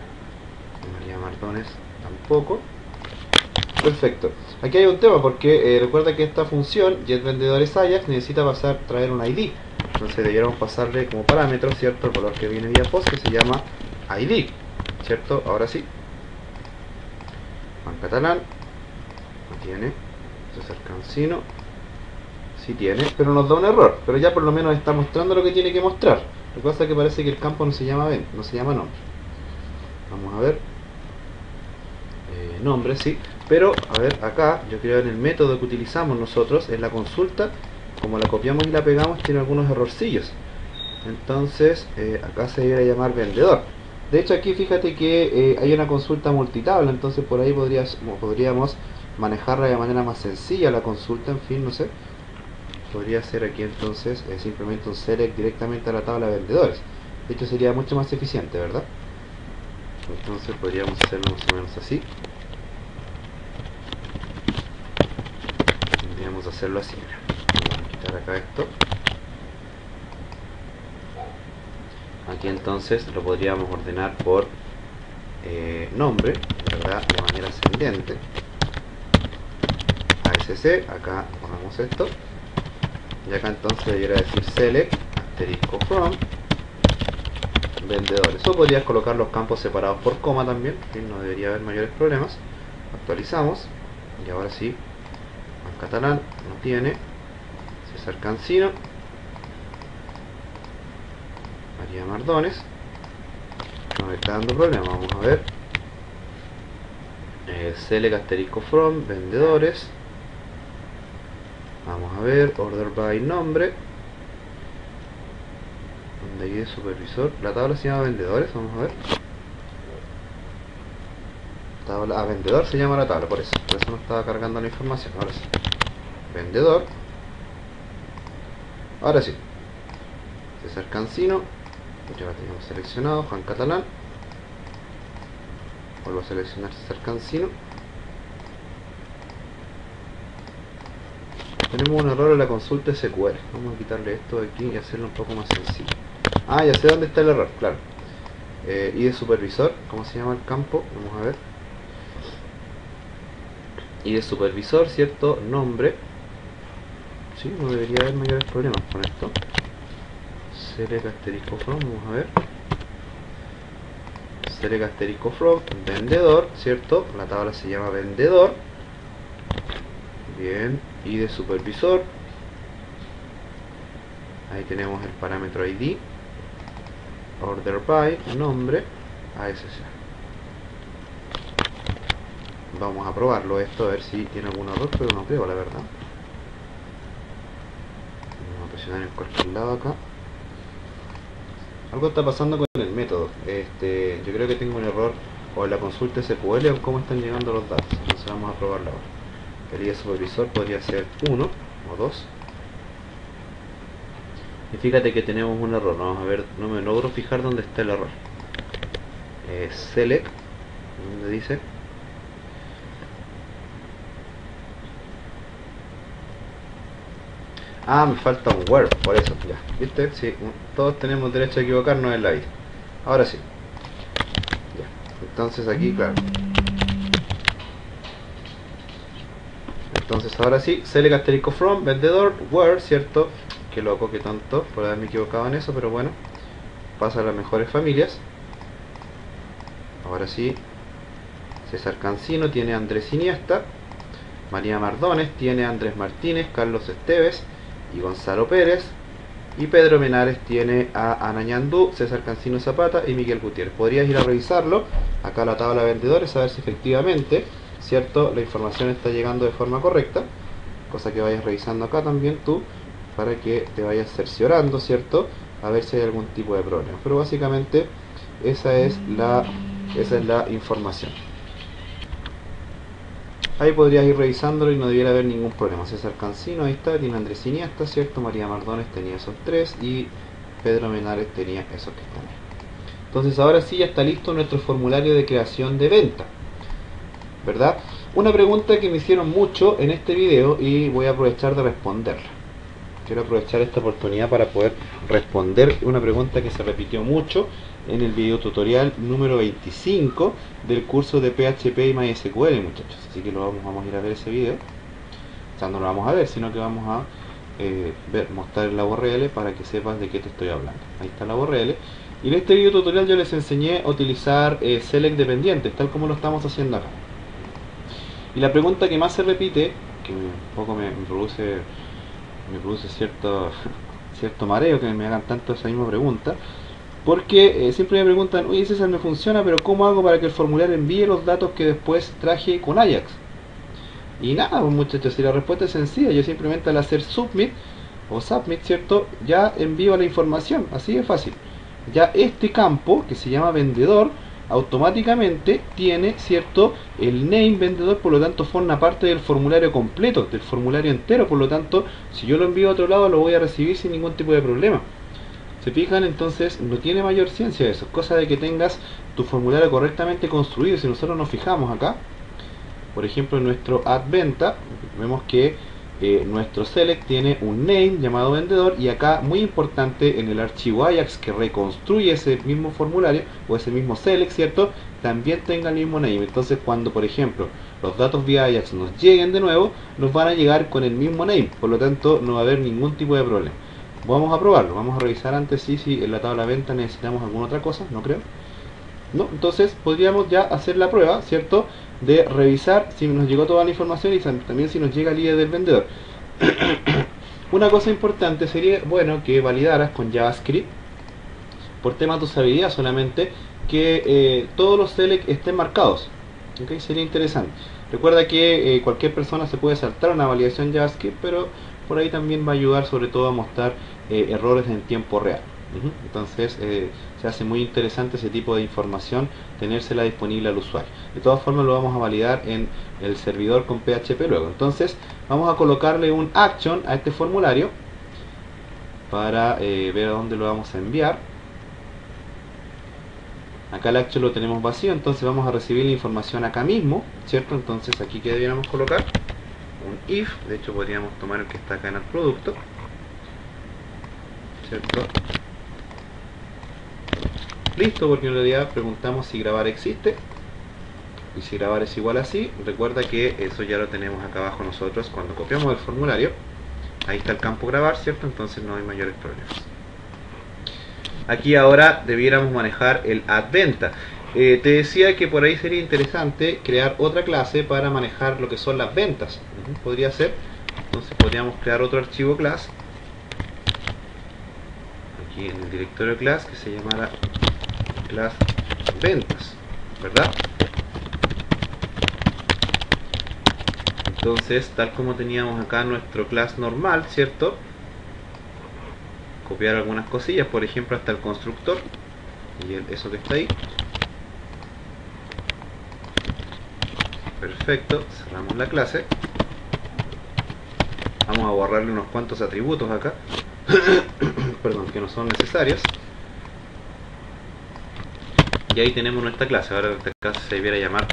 María Mardones tampoco. Perfecto. Aquí hay un tema porque recuerda que esta función getVendedores Ajax necesita traer un ID. Entonces deberíamos pasarle como parámetro, ¿cierto?, el valor que viene vía post, que se llama ID, ¿cierto? Ahora sí. Juan Catalán no tiene. César Cancino sí tiene, pero nos da un error. Pero ya por lo menos está mostrando lo que tiene que mostrar. Lo que pasa es que parece que el campo no se llama no se llama nombre. Vamos a ver. Nombre, sí. Pero, a ver, acá, yo creo en el método que utilizamos nosotros, en la consulta, como la copiamos y la pegamos, tiene algunos errorcillos. Entonces, acá se debería llamar vendedor. De hecho, aquí fíjate que hay una consulta multitabla, entonces por ahí podríamos manejarla de manera más sencilla la consulta, en fin, no sé. Podría ser aquí entonces simplemente un select directamente a la tabla de vendedores. De hecho, sería mucho más eficiente, ¿verdad? Entonces podríamos hacerlo más o menos así. Podríamos hacerlo así, mira. Vamos a quitar acá esto. Aquí entonces lo podríamos ordenar por nombre, ¿verdad? De manera ascendente. ASC, acá ponemos esto. Y acá entonces debería decir select, asterisco from, vendedores. O podrías colocar los campos separados por coma también, que no debería haber mayores problemas. Actualizamos. Y ahora sí, en catalán no tiene. César Cancino, María Mardones. No me está dando problemas, vamos a ver. Select asterisco from, vendedores. Vamos a ver, order by nombre. Donde hay de supervisor. La tabla se llama vendedores, vamos a ver. Tabla, vendedor se llama la tabla, por eso no estaba cargando la información. Ahora sí. Vendedor. Ahora sí. César Cancino. Ya lo teníamos seleccionado, Juan Catalán. Vuelvo a seleccionar César Cancino. Tenemos un error en la consulta SQL. Vamos a quitarle esto de aquí y hacerlo un poco más sencillo. Ah, ya sé dónde está el error, claro. Y de supervisor, ¿cómo se llama el campo? Vamos a ver. Y de supervisor, ¿cierto? Nombre. Sí, no debería haber mayores problemas con esto. Select asterisco from, vamos a ver. Select asterisco from, vendedor, ¿cierto? La tabla se llama vendedor. Bien, y de supervisor. Ahí tenemos el parámetro ID. Order by, nombre, ASC. Vamos a probarlo esto, a ver si tiene algún error, pero no creo, la verdad. Vamos a presionar en cualquier lado acá. Algo está pasando con el método. Yo creo que tengo un error o en la consulta SQL o en cómo están llegando los datos. Entonces vamos a probarlo ahora. El ID supervisor podría ser 1 o 2. Y fíjate que tenemos un error. Vamos a ver, no me logro fijar dónde está el error. Select, donde dice. Ah, me falta un where, por eso, ya. ¿Viste? Sí, todos tenemos derecho a equivocarnos en la vida. Ahora sí. Ya. Entonces aquí, claro. Entonces ahora sí, select asterisco from, vendedor, where, ¿cierto? Qué loco, qué tonto por haberme equivocado en eso, pero bueno. Pasa a las mejores familias. Ahora sí. César Cancino tiene a Andrés Iniesta. María Mardones tiene a Andrés Martínez, Carlos Esteves y Gonzalo Pérez. Y Pedro Menares tiene a Ana Ñandú, César Cancino Zapata y Miguel Gutiérrez. Podrías ir a revisarlo, acá a la tabla de vendedores, a ver si efectivamente, ¿cierto?, la información está llegando de forma correcta. Cosa que vayas revisando acá también tú, para que te vayas cerciorando, ¿cierto?, a ver si hay algún tipo de problema. Pero básicamente esa es la información. Ahí podrías ir revisándolo y no debiera haber ningún problema. César Cancino, ahí está, tiene Andrés Iniesta, ¿cierto? María Mardones tenía esos 3 y Pedro Menares tenía esos que están ahí. Entonces ahora sí ya está listo nuestro formulario de creación de venta, ¿verdad? Una pregunta que me hicieron mucho en este video y voy a aprovechar de responderla. Quiero aprovechar esta oportunidad para poder responder una pregunta que se repitió mucho en el video tutorial número 25 del curso de PHP y MySQL, muchachos. Así que vamos a ir a ver ese video. O sea, no lo vamos a ver, sino que vamos a mostrar la URL para que sepas de qué te estoy hablando. Ahí está la URL. Y en este video tutorial yo les enseñé a utilizar select dependientes, tal como lo estamos haciendo acá. Y la pregunta que más se repite, que un poco me produce cierto mareo que me hagan tanto esa misma pregunta, porque siempre me preguntan, oye César, me funciona, pero ¿cómo hago para que el formulario envíe los datos que después traje con Ajax? Y nada, pues, muchachos, si la respuesta es sencilla, yo simplemente al hacer submit o submit, ¿cierto? Ya envío la información, así de fácil. Ya este campo, que se llama vendedor, automáticamente tiene, ¿cierto?, el name vendedor, por lo tanto forma parte del formulario completo, del formulario entero, por lo tanto, si yo lo envío a otro lado, lo voy a recibir sin ningún tipo de problema. ¿Se fijan? Entonces no tiene mayor ciencia eso, es cosa de que tengas tu formulario correctamente construido. Si nosotros nos fijamos acá, por ejemplo en nuestro add venta, vemos que nuestro select tiene un name llamado vendedor, y acá, muy importante, en el archivo Ajax que reconstruye ese mismo formulario o ese mismo select, ¿cierto?, también tenga el mismo name. Entonces cuando, por ejemplo, los datos vía Ajax nos lleguen de nuevo, nos van a llegar con el mismo name, por lo tanto no va a haber ningún tipo de problema. Vamos a probarlo, vamos a revisar antes si en la tabla de venta necesitamos alguna otra cosa, no creo. No, entonces podríamos ya hacer la prueba, ¿cierto?, de revisar si nos llegó toda la información y también si nos llega el ID del vendedor. Una cosa importante sería, bueno, que validaras con JavaScript, por tema de usabilidad solamente, que todos los select estén marcados. ¿Okay? Sería interesante. Recuerda que cualquier persona se puede saltar una validación JavaScript, pero por ahí también va a ayudar sobre todo a mostrar errores en tiempo real. Entonces se hace muy interesante ese tipo de información, tenérsela disponible al usuario. De todas formas lo vamos a validar en el servidor con PHP luego. Entonces vamos a colocarle un action a este formulario para ver a dónde lo vamos a enviar. Acá el action lo tenemos vacío, entonces vamos a recibir la información acá mismo, ¿cierto? Entonces aquí que deberíamos colocar un if, de hecho podríamos tomar el que está acá en el producto, ¿cierto? Listo, porque en realidad preguntamos si grabar existe, y si grabar es igual a sí. Recuerda que eso ya lo tenemos acá abajo nosotros cuando copiamos el formulario. Ahí está el campo grabar, ¿cierto? Entonces no hay mayores problemas. Aquí ahora debiéramos manejar el add venta. Te decía que por ahí sería interesante crear otra clase para manejar lo que son las ventas. Podría ser, entonces podríamos crear otro archivo class aquí en el directorio class que se llamara class ventas, ¿verdad? Entonces, tal como teníamos acá nuestro class normal, ¿cierto?, copiar algunas cosillas, por ejemplo hasta el constructor y eso que está ahí. Perfecto, cerramos la clase. Vamos a borrarle unos cuantos atributos acá perdón, que no son necesarios. Y ahí tenemos nuestra clase. Ahora esta clase se debiera llamar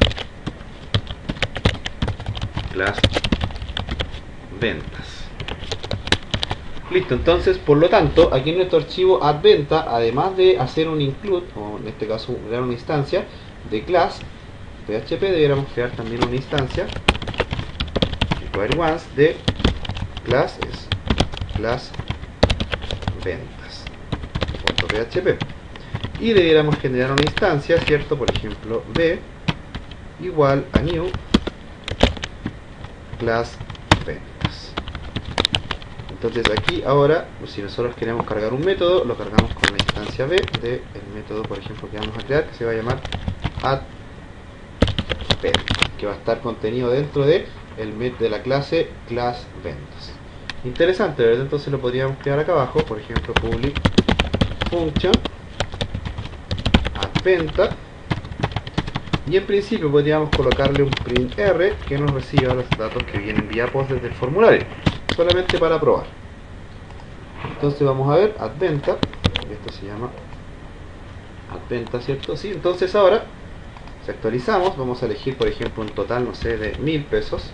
class ventas. Listo, entonces por lo tanto aquí en nuestro archivo add venta, además de hacer un include, o en este caso crear una instancia de class PHP, deberíamos crear también una instancia require once de class ventas.php, y deberíamos generar una instancia, ¿cierto? Por ejemplo b igual a new class ventas. Entonces aquí ahora, si nosotros queremos cargar un método, lo cargamos con la instancia b del método, por ejemplo, que vamos a crear, que se va a llamar add venta, que va a estar contenido dentro de la clase class ventas. Interesante, ¿verdad? Entonces lo podríamos crear acá abajo, por ejemplo, public function add venta, y en principio podríamos colocarle un print r que nos reciba los datos que vienen vía post desde el formulario, solamente para probar. Entonces vamos a ver add venta, esto se llama add venta, ¿cierto? Sí, entonces ahora si actualizamos, vamos a elegir por ejemplo un total, no sé, de 1000 pesos.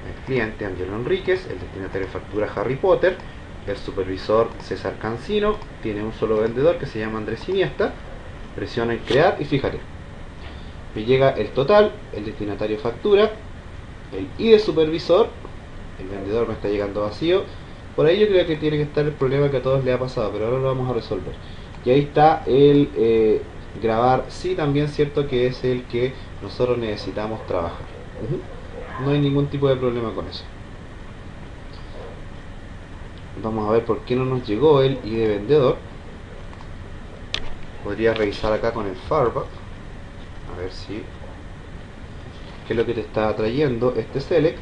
El cliente Angelo Enríquez, el destinatario de factura Harry Potter, el supervisor César Cancino, tiene un solo vendedor que se llama Andrés Iniesta. Presiona en crear y fíjate, me llega el total, el destinatario de factura, el ID supervisor, el vendedor me está llegando vacío. Por ahí yo creo que tiene que estar el problema que a todos les ha pasado, pero ahora lo vamos a resolver. Y ahí está el grabar sí también, cierto, que es el que nosotros necesitamos trabajar. No hay ningún tipo de problema con eso. Vamos a ver por qué no nos llegó el ID de vendedor. Podría revisar acá con el Firebug, a ver si ¿Qué es lo que te está trayendo este select?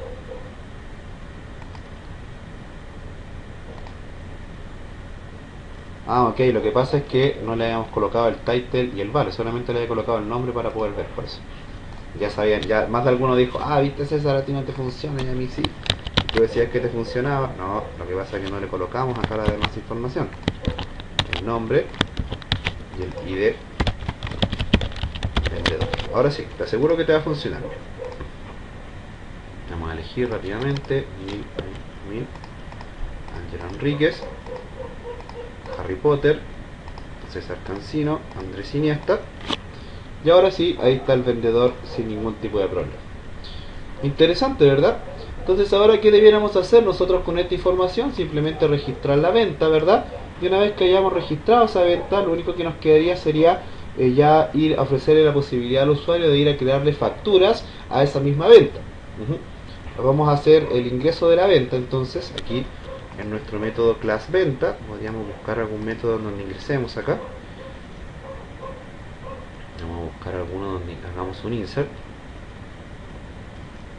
Ah, ok, lo que pasa es que no le habíamos colocado el title y el value, solamente le había colocado el nombre para poder ver, por eso. Ya sabían, ya más de alguno dijo, ah, viste César, a ti no te funciona y a mí sí. Y tú decías que te funcionaba. No, lo que pasa es que no le colocamos acá la demás información. El nombre y el ID vendedor. Ahora sí, te aseguro que te va a funcionar. Vamos a elegir rápidamente Ángel Enríquez, Harry Potter, César Cancino, Andrés Iniesta. Y ahora sí, ahí está el vendedor sin ningún tipo de problema. Interesante, ¿verdad? Entonces ahora, ¿qué debiéramos hacer nosotros con esta información? Simplemente registrar la venta, ¿verdad? Y una vez que hayamos registrado esa venta, lo único que nos quedaría sería ya ir a ofrecerle la posibilidad al usuario de ir a crearle facturas a esa misma venta. Vamos a hacer el ingreso de la venta, entonces aquí en nuestro método class venta podríamos buscar algún método donde ingresemos acá. Vamos a buscar alguno donde hagamos un insert.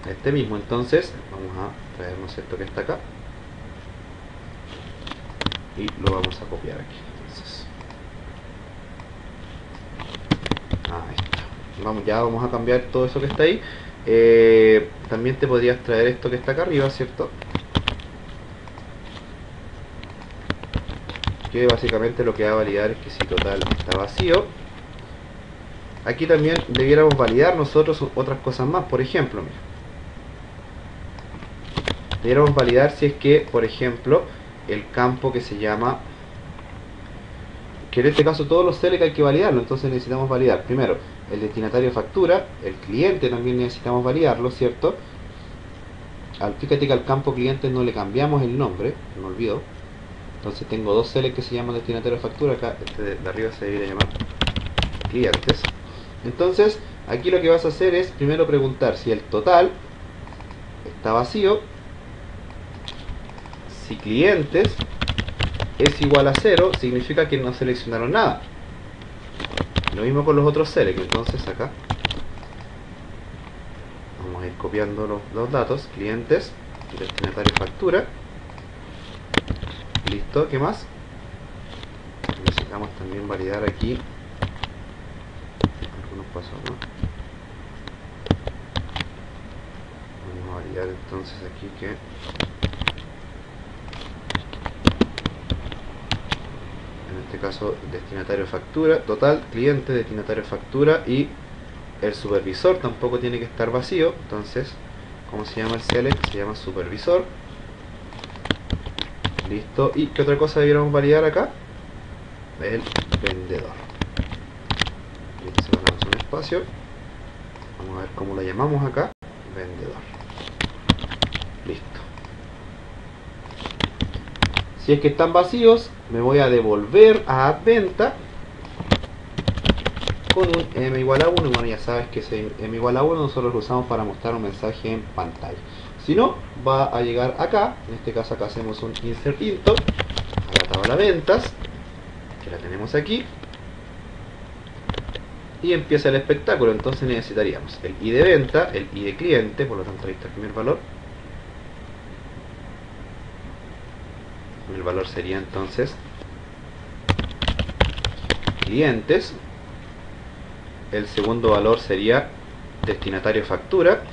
Este mismo, entonces vamos a traernos esto que está acá y lo vamos a copiar aquí. Entonces, ahí está. Ya vamos a cambiar todo eso que está ahí. También te podrías traer esto que está acá arriba, ¿cierto? Que básicamente lo que va a validar es que si total está vacío. Aquí también debiéramos validar nosotros otras cosas más. Por ejemplo, mira, debiéramos validar si es que, por ejemplo, el campo que se llama, que en este caso todos los select hay que validarlo, entonces necesitamos validar primero el destinatario factura, el cliente también necesitamos validarlo, ¿cierto? Fíjate que al campo cliente no le cambiamos el nombre, me olvidó. Entonces tengo dos select que se llaman destinatario factura, acá este de arriba se debería llamar clientes. Entonces aquí lo que vas a hacer es primero preguntar si el total está vacío, si clientes es igual a 0, significa que no seleccionaron nada. Lo mismo con los otros select, entonces acá vamos a ir copiando los datos, clientes, destinatario factura, listo. ¿Qué más? Necesitamos también validar aquí algunos pasos, ¿no? Vamos a validar entonces aquí que en este caso destinatario factura, total, cliente, destinatario factura, y el supervisor tampoco tiene que estar vacío. Entonces, ¿cómo se llama el select? Se llama supervisor. Listo. ¿Y qué otra cosa debiéramos validar acá? El vendedor. Listo, se ganamos un espacio. Vamos a ver cómo lo llamamos acá. Vendedor. Listo. Si es que están vacíos, me voy a devolver a add venta con un m igual a 1. Bueno, ya sabes que ese m igual a 1 nosotros lo usamos para mostrar un mensaje en pantalla. Si no, va a llegar acá. En este caso acá hacemos un insert into a la tabla ventas, que la tenemos aquí, y empieza el espectáculo. Entonces necesitaríamos el id de venta, el id de cliente, por lo tanto ahí está el primer valor. El valor sería entonces clientes. El segundo valor sería destinatario factura,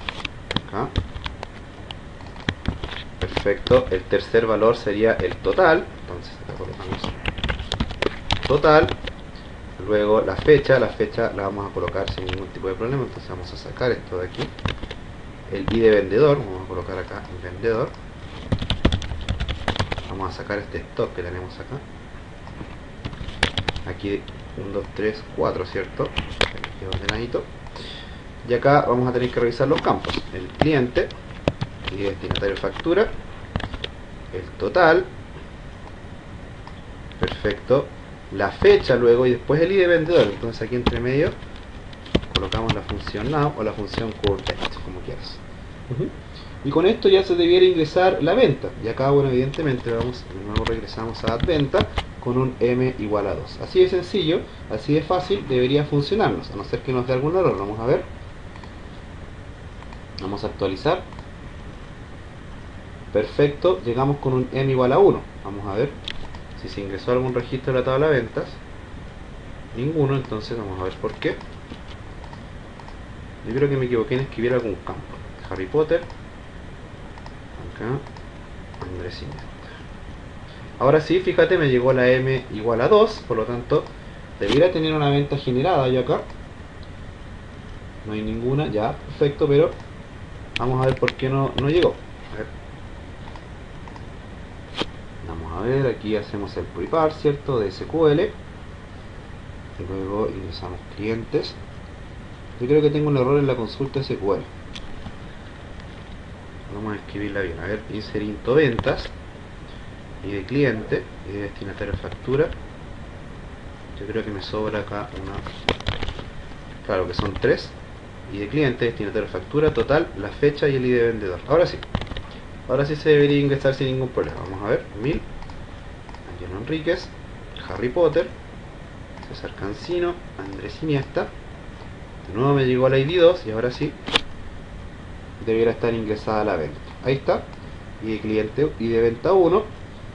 acá. Perfecto. El tercer valor sería el total, entonces acá colocamos total. Luego la fecha la vamos a colocar sin ningún tipo de problema, entonces vamos a sacar esto de aquí. El id de vendedor, vamos a colocar acá el vendedor. Vamos a sacar este stock que tenemos acá. Aquí 1, 2, 3, 4, ¿cierto? Aquí ordenadito. Y acá vamos a tener que revisar los campos. El cliente, y destinatario factura, el total, perfecto, la fecha luego y después el id de vendedor. Entonces aquí entre medio colocamos la función now o la función current, como quieras. Y con esto ya se debiera ingresar la venta. Y acá, bueno, evidentemente vamos, de nuevo regresamos a add venta con un m igual a 2. Así de sencillo, así de fácil debería funcionarnos, a no ser que nos dé algún error. Vamos a ver. Vamos a actualizar. Perfecto, llegamos con un M igual a 1. Vamos a ver si se ingresó algún registro de la tabla de ventas. Ninguno, entonces vamos a ver por qué. Yo creo que me equivoqué en escribir algún campo. Harry Potter. Acá. Andrés Iniesta. Ahora sí, fíjate, me llegó la M igual a 2. Por lo tanto, debiera tener una venta generada yo acá. No hay ninguna, ya, perfecto, pero vamos a ver por qué no llegó. A ver. Vamos a ver, aquí hacemos el prepar, ¿cierto? De SQL. Luego ingresamos clientes. Yo creo que tengo un error en la consulta SQL. Vamos a escribirla bien. A ver, inserir into ventas. Y de cliente. Y de destinatario factura. Yo creo que me sobra acá una. Claro que son 3. Y de cliente, destinatario factura, total, la fecha y el ID de vendedor. Ahora sí. Ahora sí se debería ingresar sin ningún problema. Vamos a ver. 1000. Angelo Enríquez. Harry Potter. César Cancino. Andrés Iniesta. De nuevo me llegó la ID 2 y ahora sí debiera estar ingresada a la venta. Ahí está. Y de cliente y de venta 1.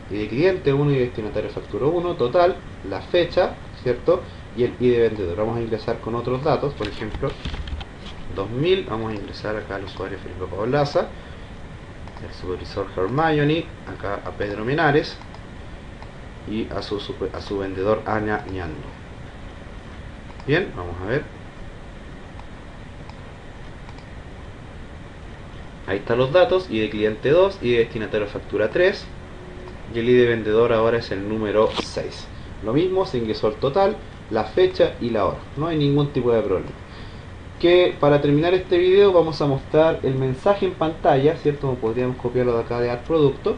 Y de cliente 1 y de destinatario factura 1. Total, la fecha, ¿cierto? Y el ID de vendedor. Vamos a ingresar con otros datos. Por ejemplo, 2000. Vamos a ingresar acá al usuario Felipe Paulaza. El supervisor Hermione. Acá a Pedro Menares. Y a su vendedor Ana Ñando. Bien, vamos a ver. Ahí están los datos, y de cliente 2, y de destinatario factura 3, y el ID de vendedor ahora es el número 6. Lo mismo, se ingresó el total, la fecha y la hora. No hay ningún tipo de problema. Que para terminar este video vamos a mostrar el mensaje en pantalla, ¿cierto? Como podríamos copiarlo de acá de Add Producto.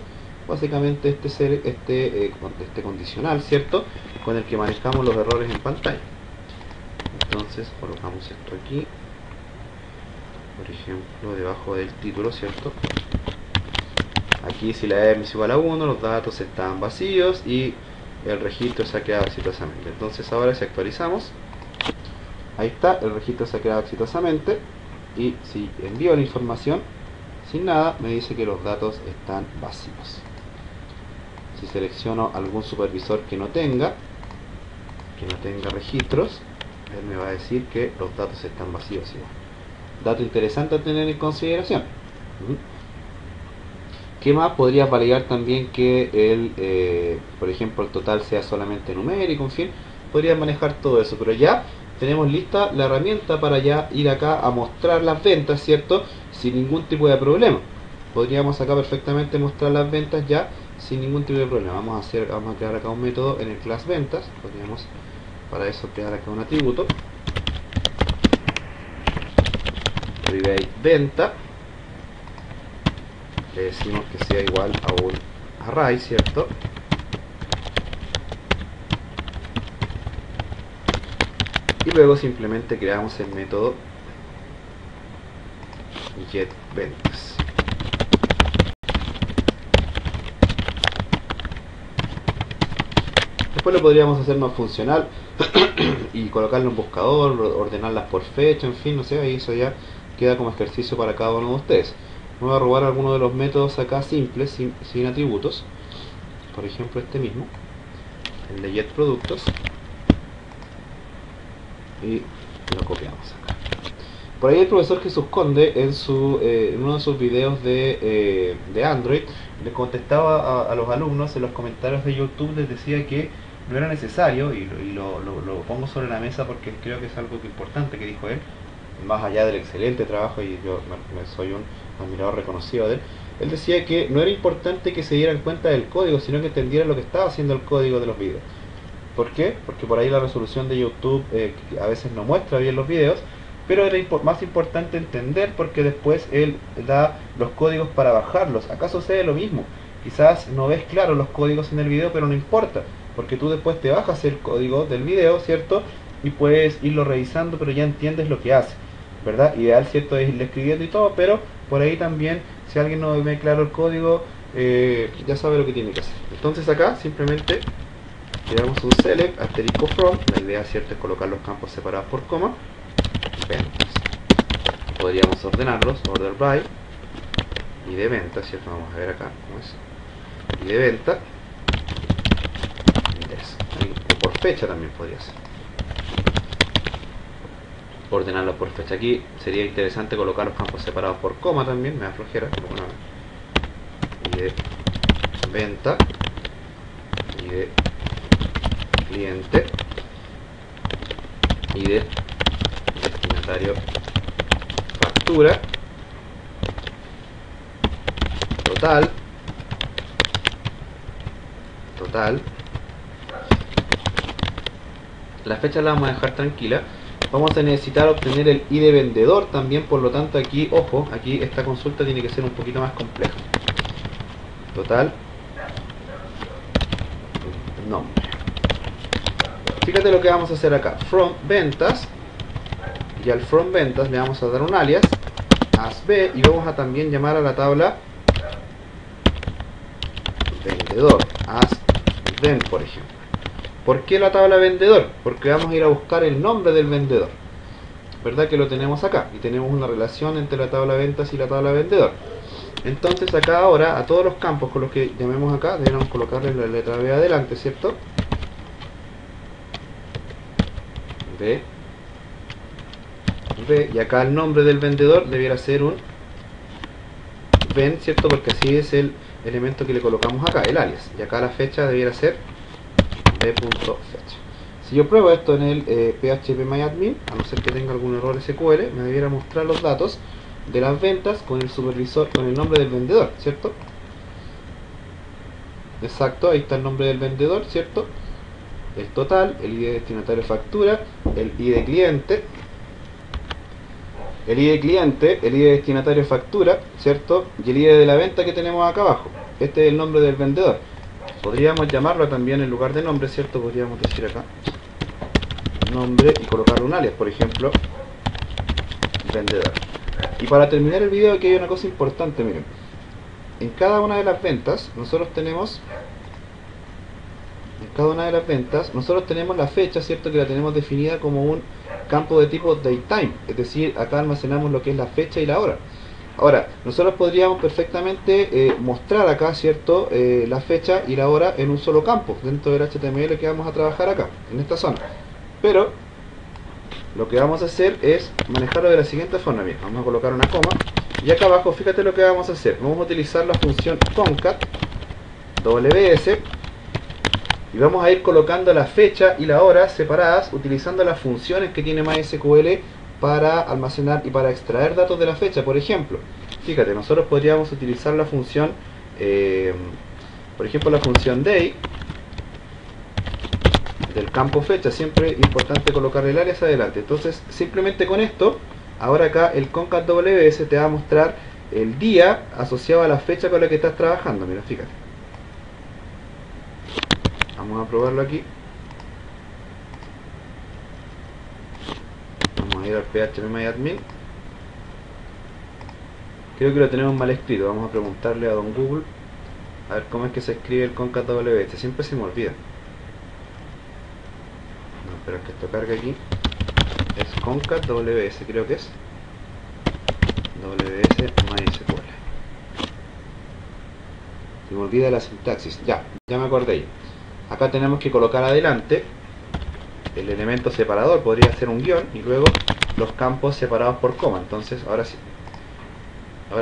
Básicamente este condicional, ¿cierto? Con el que manejamos los errores en pantalla. Entonces colocamos esto aquí. Por ejemplo, debajo del título, ¿cierto? Aquí si la M es igual a 1, los datos están vacíos y el registro se ha creado exitosamente. Entonces ahora si actualizamos, ahí está, el registro se ha creado exitosamente. Y si envío la información sin nada, me dice que los datos están vacíos. Si selecciono algún supervisor que no tenga registros, él me va a decir que los datos están vacíos igual. Dato interesante a tener en consideración. ¿Qué más? Podrías validar también que por ejemplo, el total sea solamente numérico, en fin. Podrías manejar todo eso, pero ya tenemos lista la herramienta para ya ir acá a mostrar las ventas, ¿cierto? Sin ningún tipo de problema. Podríamos acá perfectamente mostrar las ventas ya sin ningún tipo de problema. Vamos a crear acá un método en el class ventas. Podríamos para eso crear acá un atributo. Private venta, le decimos que sea igual a un array, ¿cierto? Y luego simplemente creamos el método getVentas. Después lo podríamos hacer más funcional y colocarlo en buscador, ordenarlas por fecha, en fin, no sé, ahí eso ya queda como ejercicio para cada uno de ustedes. Me voy a robar alguno de los métodos acá simples, sin atributos. Por ejemplo este mismo, el de getProductos, y lo copiamos acá. Por ahí el profesor Jesús Conde en uno de sus videos de Android le contestaba a los alumnos en los comentarios de YouTube, les decía que no era necesario, y lo pongo sobre la mesa porque creo que es algo importante que dijo él, más allá del excelente trabajo, y yo soy un admirador reconocido de él. Él decía que no era importante que se dieran cuenta del código, sino que entendieran lo que estaba haciendo el código de los videos. ¿Por qué? Porque por ahí la resolución de YouTube a veces no muestra bien los videos, pero era más importante entender, porque después él da los códigos para bajarlos. Acá sucede lo mismo. Quizás no ves claro los códigos en el video, pero no importa, porque tú después te bajas el código del video, ¿cierto? Y puedes irlo revisando, pero ya entiendes lo que hace, ¿verdad? Ideal, ¿cierto?, es irle escribiendo y todo, pero por ahí también, si alguien no ve claro el código, ya sabe lo que tiene que hacer. Entonces acá simplemente creamos un select asterisco from. La idea, ¿cierto?, es colocar los campos separados por coma. Ventas. podríamos ordenarlos, order by, y de venta, ¿cierto? Vamos a ver acá cómo es. Y de venta, o por fecha también podría ser. Ordenarlo por fecha. Aquí sería interesante colocar los campos separados por coma también, me da flojera. Bueno, y de venta, y de cliente, y de destinatario factura, total, la fecha la vamos a dejar tranquila. Vamos a necesitar obtener el ID de vendedor también, por lo tanto aquí, ojo, aquí esta consulta tiene que ser un poquito más compleja. Total, nombre. Fíjate lo que vamos a hacer acá, from ventas, y al from ventas le vamos a dar un alias, as b, y vamos a también llamar a la tabla vendedor, as ven, por ejemplo. ¿Por qué la tabla vendedor? Porque vamos a ir a buscar el nombre del vendedor, ¿verdad? Que lo tenemos acá, y tenemos una relación entre la tabla ventas y la tabla vendedor. Entonces acá ahora, a todos los campos con los que llamemos acá, deberíamos colocarle la letra B adelante, ¿cierto? B, y acá el nombre del vendedor debiera ser un ven, ¿cierto? Porque así es el elemento que le colocamos acá, el alias. Y acá la fecha debiera ser b.fecha. Si yo pruebo esto en el phpMyAdmin, a no ser que tenga algún error SQL, me debiera mostrar los datos de las ventas con el supervisor, con el nombre del vendedor, ¿cierto? Exacto, ahí está el nombre del vendedor, ¿cierto? El total, el ID de destinatario factura, el ID de cliente, el ID de cliente, el ID de destinatario factura, ¿cierto? Y el ID de la venta que tenemos acá abajo. Este es el nombre del vendedor. Podríamos llamarlo también en lugar de nombre, ¿cierto? Podríamos decir acá nombre y colocarle un alias, por ejemplo, vendedor. Y para terminar el video, aquí hay una cosa importante, miren. En cada una de las ventas, nosotros tenemos la fecha, ¿cierto? Que la tenemos definida como un campo de tipo datetime, es decir, acá almacenamos lo que es la fecha y la hora. Ahora, nosotros podríamos perfectamente mostrar acá, ¿cierto? La fecha y la hora en un solo campo, dentro del HTML que vamos a trabajar acá, en esta zona. Pero, lo que vamos a hacer es manejarlo de la siguiente forma. Bien, vamos a colocar una coma, y acá abajo, fíjate lo que vamos a hacer. Vamos a utilizar la función concat ws, y vamos a ir colocando la fecha y la hora separadas, utilizando las funciones que tiene MySQL para almacenar y para extraer datos de la fecha. Por ejemplo, fíjate, nosotros podríamos utilizar la función, por ejemplo, la función day del campo fecha. Siempre es importante colocar el alias adelante. Entonces, simplemente con esto, ahora acá el concat ws te va a mostrar el día asociado a la fecha con la que estás trabajando. Mira, fíjate. Vamos a probarlo aquí. Vamos a ir al phpMyAdmin. Creo que lo tenemos mal escrito. Vamos a preguntarle a don Google a ver cómo es que se escribe el concat ws. Siempre se me olvida. No, pero es que esto carga aquí. Es concat ws, creo que es ws MySQL. Se me olvida la sintaxis. Ya me acordé. Acá tenemos que colocar adelante el elemento separador, podría ser un guión, y luego los campos separados por coma. Entonces ahora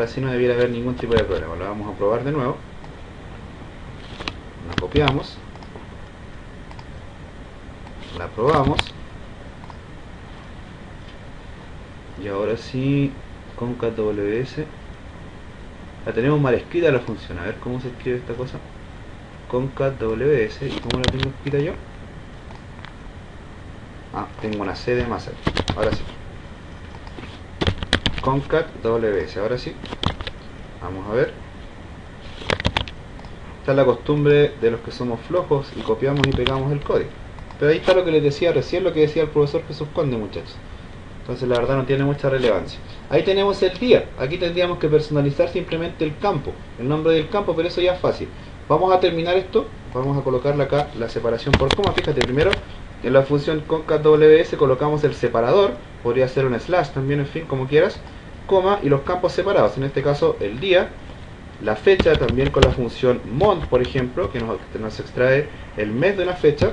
sí no debiera haber ningún tipo de problema. Lo vamos a probar de nuevo. La copiamos, la probamos, y ahora sí concat ws. La tenemos mal escrita la función. A ver cómo se escribe esta cosa. Concat ws, ¿y cómo la tengo escrita yo? Ah, tengo una C de más ahí. Ahora sí. Concat ws, ahora sí. Vamos a ver. Esta es la costumbre de los que somos flojos y copiamos y pegamos el código. Pero ahí está lo que les decía recién, lo que decía el profesor Jesús Conde, muchachos. Entonces la verdad no tiene mucha relevancia. Ahí tenemos el día. Aquí tendríamos que personalizar simplemente el campo, el nombre del campo, pero eso ya es fácil. Vamos a terminar esto. Vamos a colocarle acá la separación por coma. Fíjate, primero en la función concat ws colocamos el separador. Podría ser un slash también, en fin, como quieras. coma y los campos separados, en este caso el día, la fecha también con la función month, por ejemplo, que nos extrae el mes de una fecha,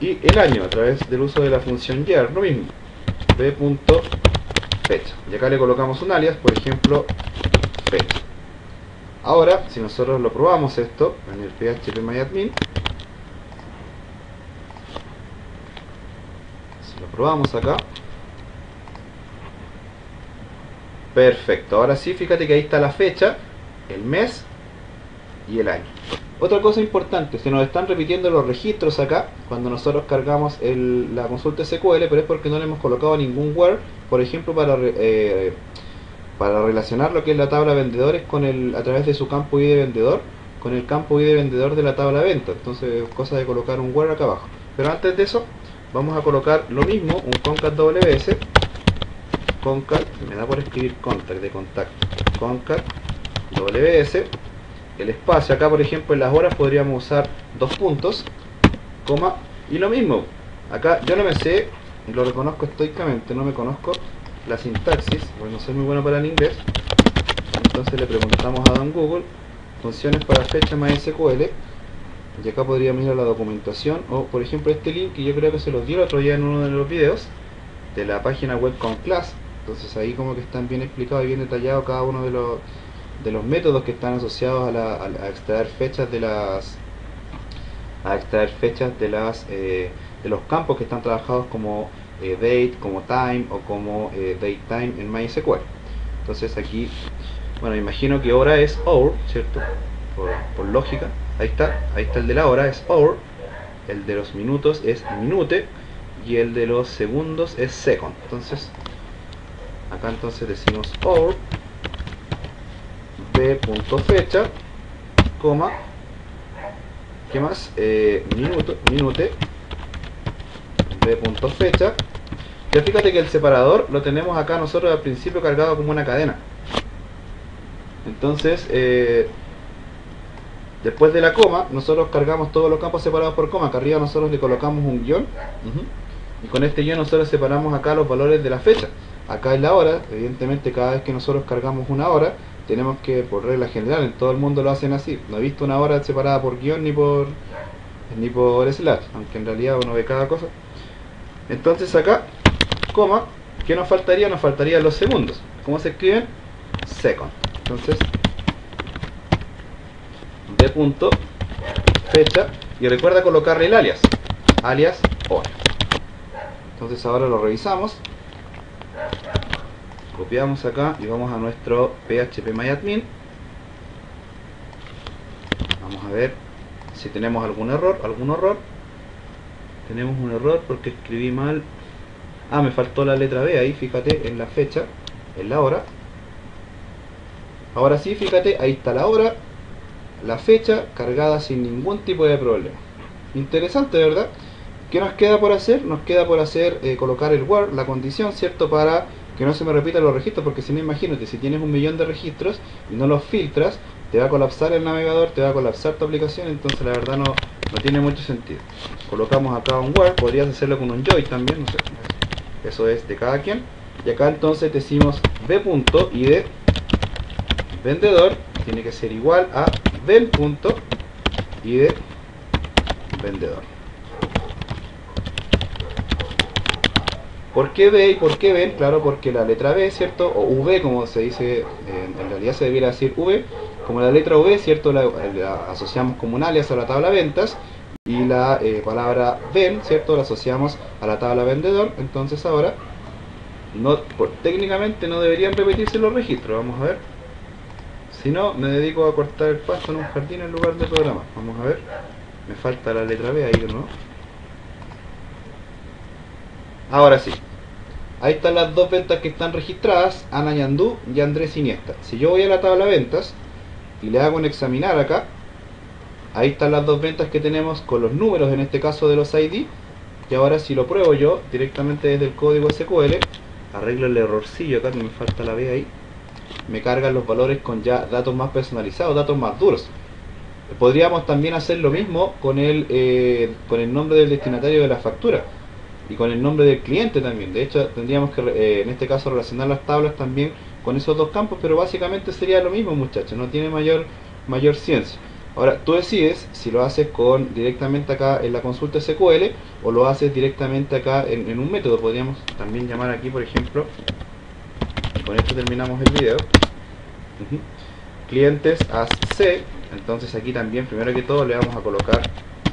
y el año a través del uso de la función year, lo mismo, b.fecha, y acá le colocamos un alias, por ejemplo, fecha. Ahora, si nosotros lo probamos esto en el php-myadmin, si lo probamos acá, perfecto, ahora sí, fíjate que ahí está la fecha, el mes y el año. Otra cosa importante, se nos están repitiendo los registros acá cuando nosotros cargamos la consulta SQL, pero es porque no le hemos colocado ningún where, por ejemplo, para relacionar lo que es la tabla vendedores con a través de su campo ID de vendedor con el campo ID de vendedor de la tabla venta. Entonces, cosa de colocar un where acá abajo. Pero antes de eso, vamos a colocar lo mismo, un concat ws, concat, me da por escribir contact de contacto, concat ws, el espacio acá, por ejemplo, en las horas podríamos usar 2 puntos, coma, y lo mismo, acá yo no me sé, y lo reconozco estoicamente, no me conozco la sintaxis, porque no soy muy bueno para el inglés, entonces le preguntamos a Don Google, funciones para fecha MySQL, y acá podríamos ir a la documentación, o por ejemplo este link, que yo creo que se los di el otro día en uno de los videos, de la página web con class, entonces ahí como que están bien explicados y bien detallados cada uno de los métodos que están asociados a extraer fechas de los campos que están trabajados como date, como time o como datetime en MySQL. Entonces aquí, bueno, imagino que hora es hour, ¿cierto? Por lógica, ahí está el de la hora, es hour, el de los minutos es minute y el de los segundos es second. Entonces acá entonces decimos hour b.fecha, coma, ¿qué más? Minute b.fecha. Ya fíjate que el separador lo tenemos acá nosotros al principio cargado como una cadena. Entonces después de la coma nosotros cargamos todos los campos separados por coma. Acá arriba nosotros le colocamos un guión, y con este guión nosotros separamos acá los valores de la fecha. Acá es la hora, evidentemente cada vez que nosotros cargamos una hora tenemos que, por regla general, en todo el mundo lo hacen así. No he visto una hora separada por guión ni por slash, aunque en realidad uno ve cada cosa. Entonces acá, coma, ¿qué nos faltaría? Nos faltarían los segundos. ¿Cómo se escriben? Second. Entonces de punto fecha, y recuerda colocarle el alias hora. Entonces ahora lo revisamos, copiamos acá y vamos a nuestro php-myadmin. Vamos a ver si tenemos algún error. Tenemos un error porque escribí mal. Me faltó la letra B ahí, fíjate, en la fecha, en la hora. Ahora sí, fíjate, ahí está la hora, la fecha cargada sin ningún tipo de problema. Interesante, ¿verdad? ¿Qué nos queda por hacer? Nos queda por hacer colocar el where, la condición, ¿cierto? Para que no se me repitan los registros, porque si no, imagínate, si tienes 1.000.000 de registros y no los filtras, te va a colapsar el navegador, te va a colapsar tu aplicación, entonces la verdad no tiene mucho sentido. Colocamos acá un where, podrías hacerlo con un join también, no sé, eso es de cada quien. Y acá entonces decimos b.id vendedor tiene que ser igual a ven.id vendedor. ¿Por qué B y por qué ven? Claro, porque la letra B, ¿cierto? O V, como se dice, en realidad se debiera decir V, como la letra V, ¿cierto? La asociamos como un alias a la tabla ventas, y la palabra ven, ¿cierto? La asociamos a la tabla vendedor. Entonces ahora, técnicamente no deberían repetirse los registros. Vamos a ver. Si no, me dedico a cortar el pasto en un jardín en lugar de programar. Vamos a ver. Me falta la letra B ahí, ¿no? Ahora sí, ahí están las dos ventas que están registradas, Ana Yandú y Andrés Iniesta. Si yo voy a la tabla ventas y le hago un examinar acá, ahí están las dos ventas que tenemos con los números, en este caso de los ID. Y ahora si lo pruebo yo directamente desde el código SQL, arreglo el errorcillo acá, que me falta la B ahí, me cargan los valores con ya datos más personalizados, datos más duros. Podríamos también hacer lo mismo con el nombre del destinatario de la factura. y con el nombre del cliente también. De hecho, tendríamos que en este caso relacionar las tablas también con esos dos campos, pero básicamente sería lo mismo, muchachos, no tiene mayor ciencia. Ahora, tú decides si lo haces directamente acá en la consulta SQL o lo haces directamente acá en un método. Podríamos también llamar aquí, por ejemplo, y con esto terminamos el video. Clientes as C. Entonces aquí también, primero que todo, le vamos a colocar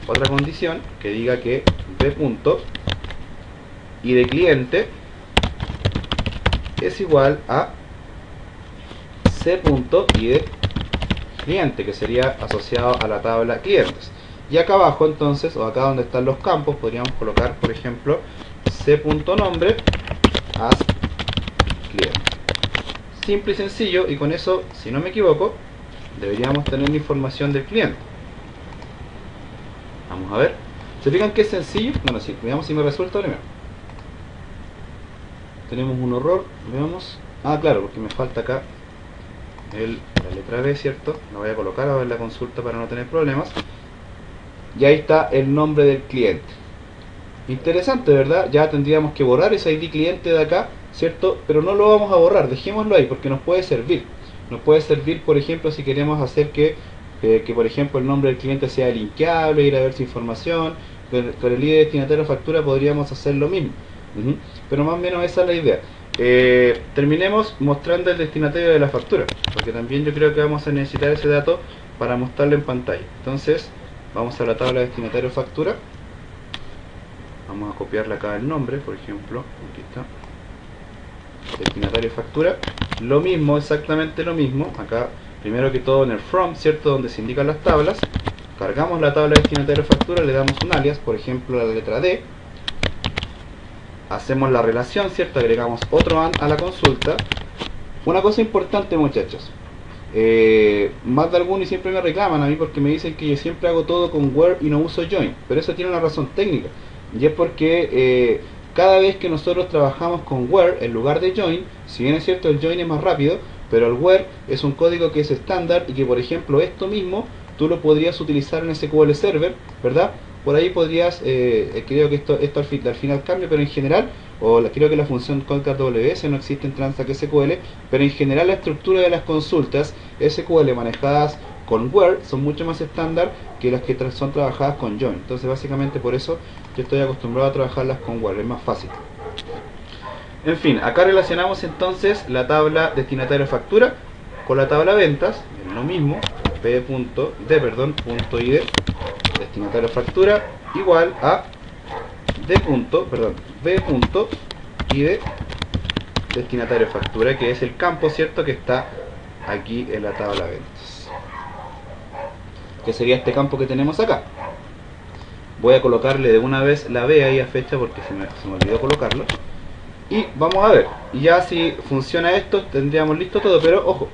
otra condición que diga que B punto y de cliente es igual a C punto y de cliente, que sería asociado a la tabla clientes. Y acá abajo entonces, o acá donde están los campos, podríamos colocar, por ejemplo, C.nombre as cliente. Simple y sencillo, y con eso, si no me equivoco, deberíamos tener la información del cliente. Vamos a ver. ¿Se fijan que es sencillo? Bueno, sí, veamos si me resulta primero. Tenemos un error, veamos. Ah, claro, porque me falta acá la letra B, ¿cierto? La voy a colocar ahora en la consulta para no tener problemas. Y ahí está el nombre del cliente. Interesante, ¿verdad? Ya tendríamos que borrar ese ID cliente de acá, ¿cierto? Pero no lo vamos a borrar, dejémoslo ahí porque nos puede servir. Nos puede servir, por ejemplo, si queremos hacer que por ejemplo, el nombre del cliente sea linkeable, ir a ver su información. Con el ID destinatario de factura podríamos hacer lo mismo. Pero más o menos esa es la idea. Terminemos mostrando el destinatario de la factura, porque también yo creo que vamos a necesitar ese dato para mostrarlo en pantalla. Entonces, vamos a la tabla de destinatario de factura. Vamos a copiarle acá el nombre, por ejemplo. Aquí está. Destinatario de factura. Lo mismo, exactamente lo mismo. Acá, primero que todo en el from, ¿cierto? Donde se indican las tablas. Cargamos la tabla de destinatario de factura, le damos un alias, por ejemplo la letra D. Hacemos la relación, ¿cierto? Agregamos otro AND a la consulta. Una cosa importante, muchachos. Más de algunos y siempre me reclaman a mí porque me dicen que yo siempre hago todo con where y no uso join. Pero eso tiene una razón técnica. Y es porque cada vez que nosotros trabajamos con where en lugar de join, si bien es cierto el join es más rápido, pero el where es un código que es estándar y que, por ejemplo, esto mismo tú lo podrías utilizar en SQL Server, ¿verdad? Por ahí podrías, creo que esto al final cambia, pero en general, creo que la función concat WS no existe en Transact SQL, pero en general la estructura de las consultas SQL manejadas con where son mucho más estándar que las que son trabajadas con join. Entonces básicamente por eso yo estoy acostumbrado a trabajarlas con where, es más fácil. En fin, acá relacionamos entonces la tabla destinatario factura con la tabla ventas, es lo mismo, punto id destinatario factura igual a b.id destinatario factura, que es el campo, ¿cierto?, que está aquí en la tabla ventas, que sería este campo que tenemos acá. Voy a colocarle de una vez la B ahí a fecha porque se me olvidó colocarlo. Y vamos a ver, y ya si funciona esto tendríamos listo todo, pero ojo,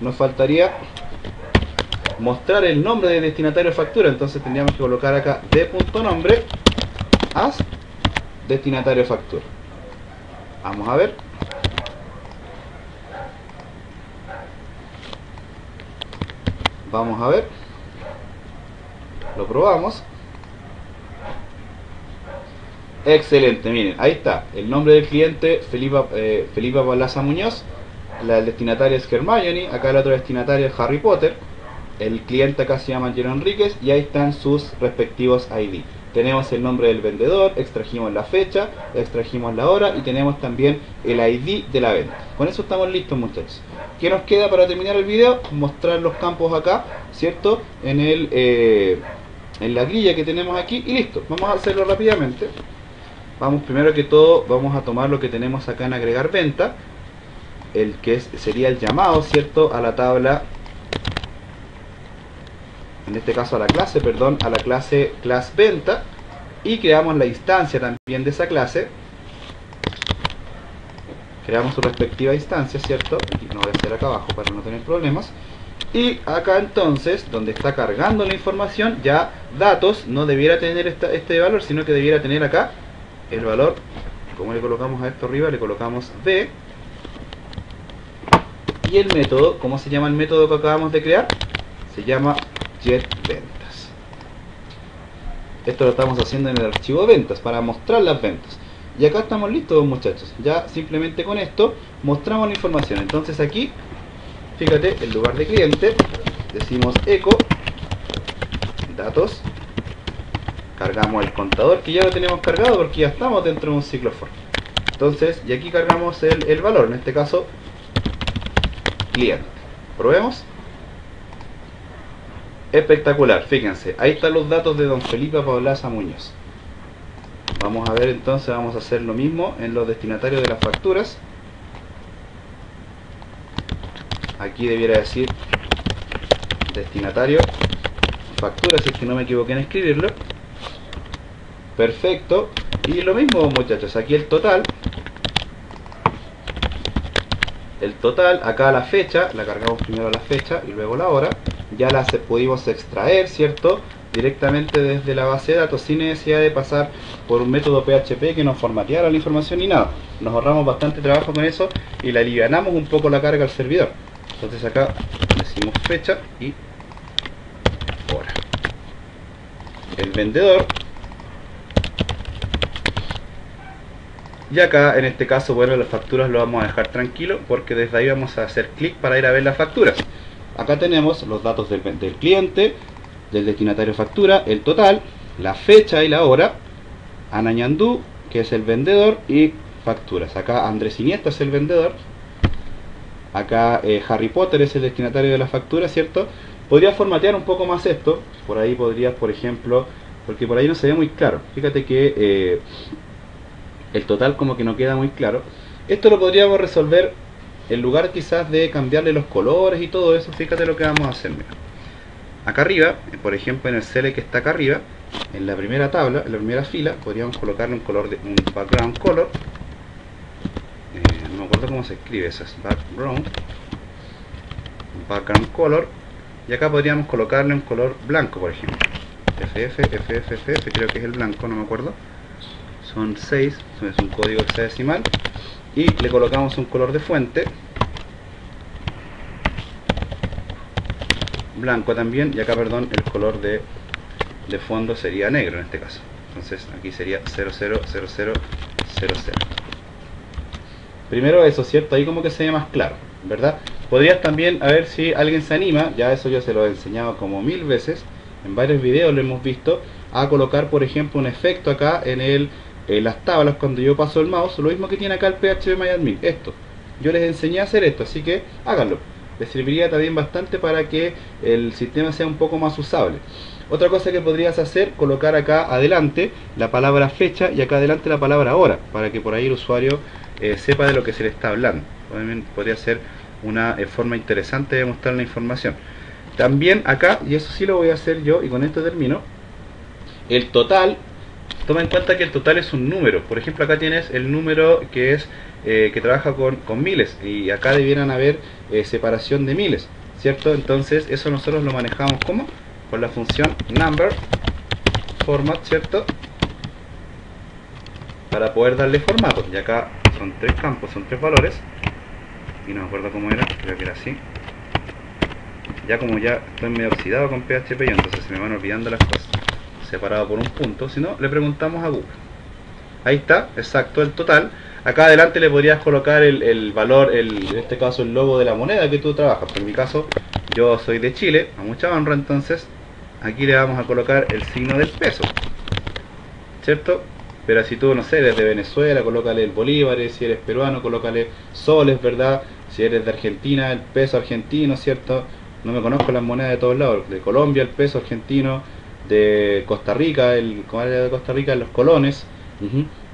nos faltaría mostrar el nombre del destinatario de factura. Entonces tendríamos que colocar acá d.nombre as destinatario de factura. Vamos a ver. Vamos a ver. Lo probamos. Excelente, miren, ahí está. El nombre del cliente, Felipa Palaza Muñoz. La destinataria es Hermione. Acá el otro destinatario es Harry Potter. El cliente acá se llama Angelo Enríquez. Y ahí están sus respectivos ID. Tenemos el nombre del vendedor, extrajimos la fecha, extrajimos la hora y tenemos también el ID de la venta. Con eso estamos listos, muchachos. ¿Qué nos queda para terminar el video? Mostrar los campos acá, ¿cierto? En la grilla que tenemos aquí y listo. Vamos a hacerlo rápidamente. Vamos, primero que todo, vamos a tomar lo que tenemos acá en agregar venta, el que sería el llamado, ¿cierto?, a la tabla, en este caso a la clase, perdón, a la clase class venta, y creamos la instancia también de esa clase. Creamos su respectiva instancia, ¿cierto? Y no voy a hacer acá abajo para no tener problemas. Y acá entonces, donde está cargando la información, ya datos no debiera tener este valor, sino que debiera tener acá el valor. Como le colocamos a esto arriba, le colocamos B. Y el método, ¿cómo se llama el método que acabamos de crear? Se llama getVentas. Esto lo estamos haciendo en el archivo de ventas para mostrar las ventas. Y acá estamos listos, muchachos. Ya simplemente con esto mostramos la información. Entonces aquí, fíjate, en lugar de cliente, decimos eco datos, cargamos el contador, que ya lo tenemos cargado porque ya estamos dentro de un ciclo for. Entonces, y aquí cargamos el valor, en este caso cliente. Probemos. Espectacular, fíjense, ahí están los datos de don Felipe Paulaza Muñoz. Vamos a ver entonces, vamos a hacer lo mismo en los destinatarios de las facturas. Aquí debiera decir destinatario factura, si es que no me equivoqué en escribirlo. Perfecto. Y lo mismo, muchachos, aquí el total, acá la fecha, la cargamos primero la fecha y luego la hora. Ya las pudimos extraer, ¿cierto? Directamente desde la base de datos, sin necesidad de pasar por un método PHP que nos formateara la información ni nada. Nos ahorramos bastante trabajo con eso y le alivianamos un poco la carga al servidor. Entonces acá decimos fecha y hora. El vendedor. Y acá en este caso, bueno, las facturas lo vamos a dejar tranquilo porque desde ahí vamos a hacer clic para ir a ver las facturas. Acá tenemos los datos del cliente, del destinatario factura, el total, la fecha y la hora, Anañandú, que es el vendedor, y facturas. Acá Andrés Iniesta es el vendedor. Acá Harry Potter es el destinatario de la factura, ¿cierto? Podría formatear un poco más esto. Por ahí podrías, por ejemplo, porque por ahí no se ve muy claro. Fíjate que el total como que no queda muy claro. Esto lo podríamos resolver en lugar quizás de cambiarle los colores y todo eso. Fíjate lo que vamos a hacer. Mira. Acá arriba, por ejemplo en el cele que está acá arriba, en la primera tabla, en la primera fila, podríamos colocarle un color de un background color. No me acuerdo cómo se escribe eso, es background color, y acá podríamos colocarle un color blanco, por ejemplo, FF, creo que es el blanco, no me acuerdo, son 6, es un código hexadecimal, y le colocamos un color de fuente blanco también, y acá, perdón, el color de fondo sería negro en este caso. Entonces aquí sería 000000. Primero eso, ¿cierto? Ahí como que se ve más claro, ¿verdad? Podrías también, a ver si alguien se anima, ya eso yo se lo he enseñado como 1000 veces, en varios videos lo hemos visto, a colocar, por ejemplo, un efecto acá en las tablas cuando yo paso el mouse, lo mismo que tiene acá el PHPMyAdmin, esto. Yo les enseñé a hacer esto, así que háganlo. Les serviría también bastante para que el sistema sea un poco más usable. Otra cosa que podrías hacer, colocar acá adelante la palabra fecha y acá adelante la palabra hora, para que por ahí el usuario sepa de lo que se le está hablando. Podría ser una forma interesante de mostrar la información. También acá, y eso sí lo voy a hacer yo, y con esto termino, el total. Toma en cuenta que el total es un número. Por ejemplo, acá tienes el número que es que trabaja con miles, y acá debieran haber separación de miles, ¿cierto? Entonces eso nosotros lo manejamos como con la función number format, ¿cierto? Para poder darle formato. Y acá son 3 campos, son 3 valores, y no me acuerdo cómo era, creo que era así. Ya como ya estoy medio oxidado con PHP, y entonces se me van olvidando las cosas. Separado por un punto, si no le preguntamos a Google. Ahí está, exacto, el total. Acá adelante le podrías colocar el valor, en este caso el logo de la moneda que tú trabajas. Por mi caso, yo soy de Chile, a mucha honra, entonces aquí le vamos a colocar el signo del peso, ¿cierto? Pero si tú, no sé, eres de Venezuela, colócale el bolívar, si eres peruano, colócale soles, ¿verdad? Si eres de Argentina, el peso argentino, ¿cierto? No me conozco las monedas de todos lados. De Colombia, el peso argentino. De Costa Rica, ¿cómo era de Costa Rica? Los colones.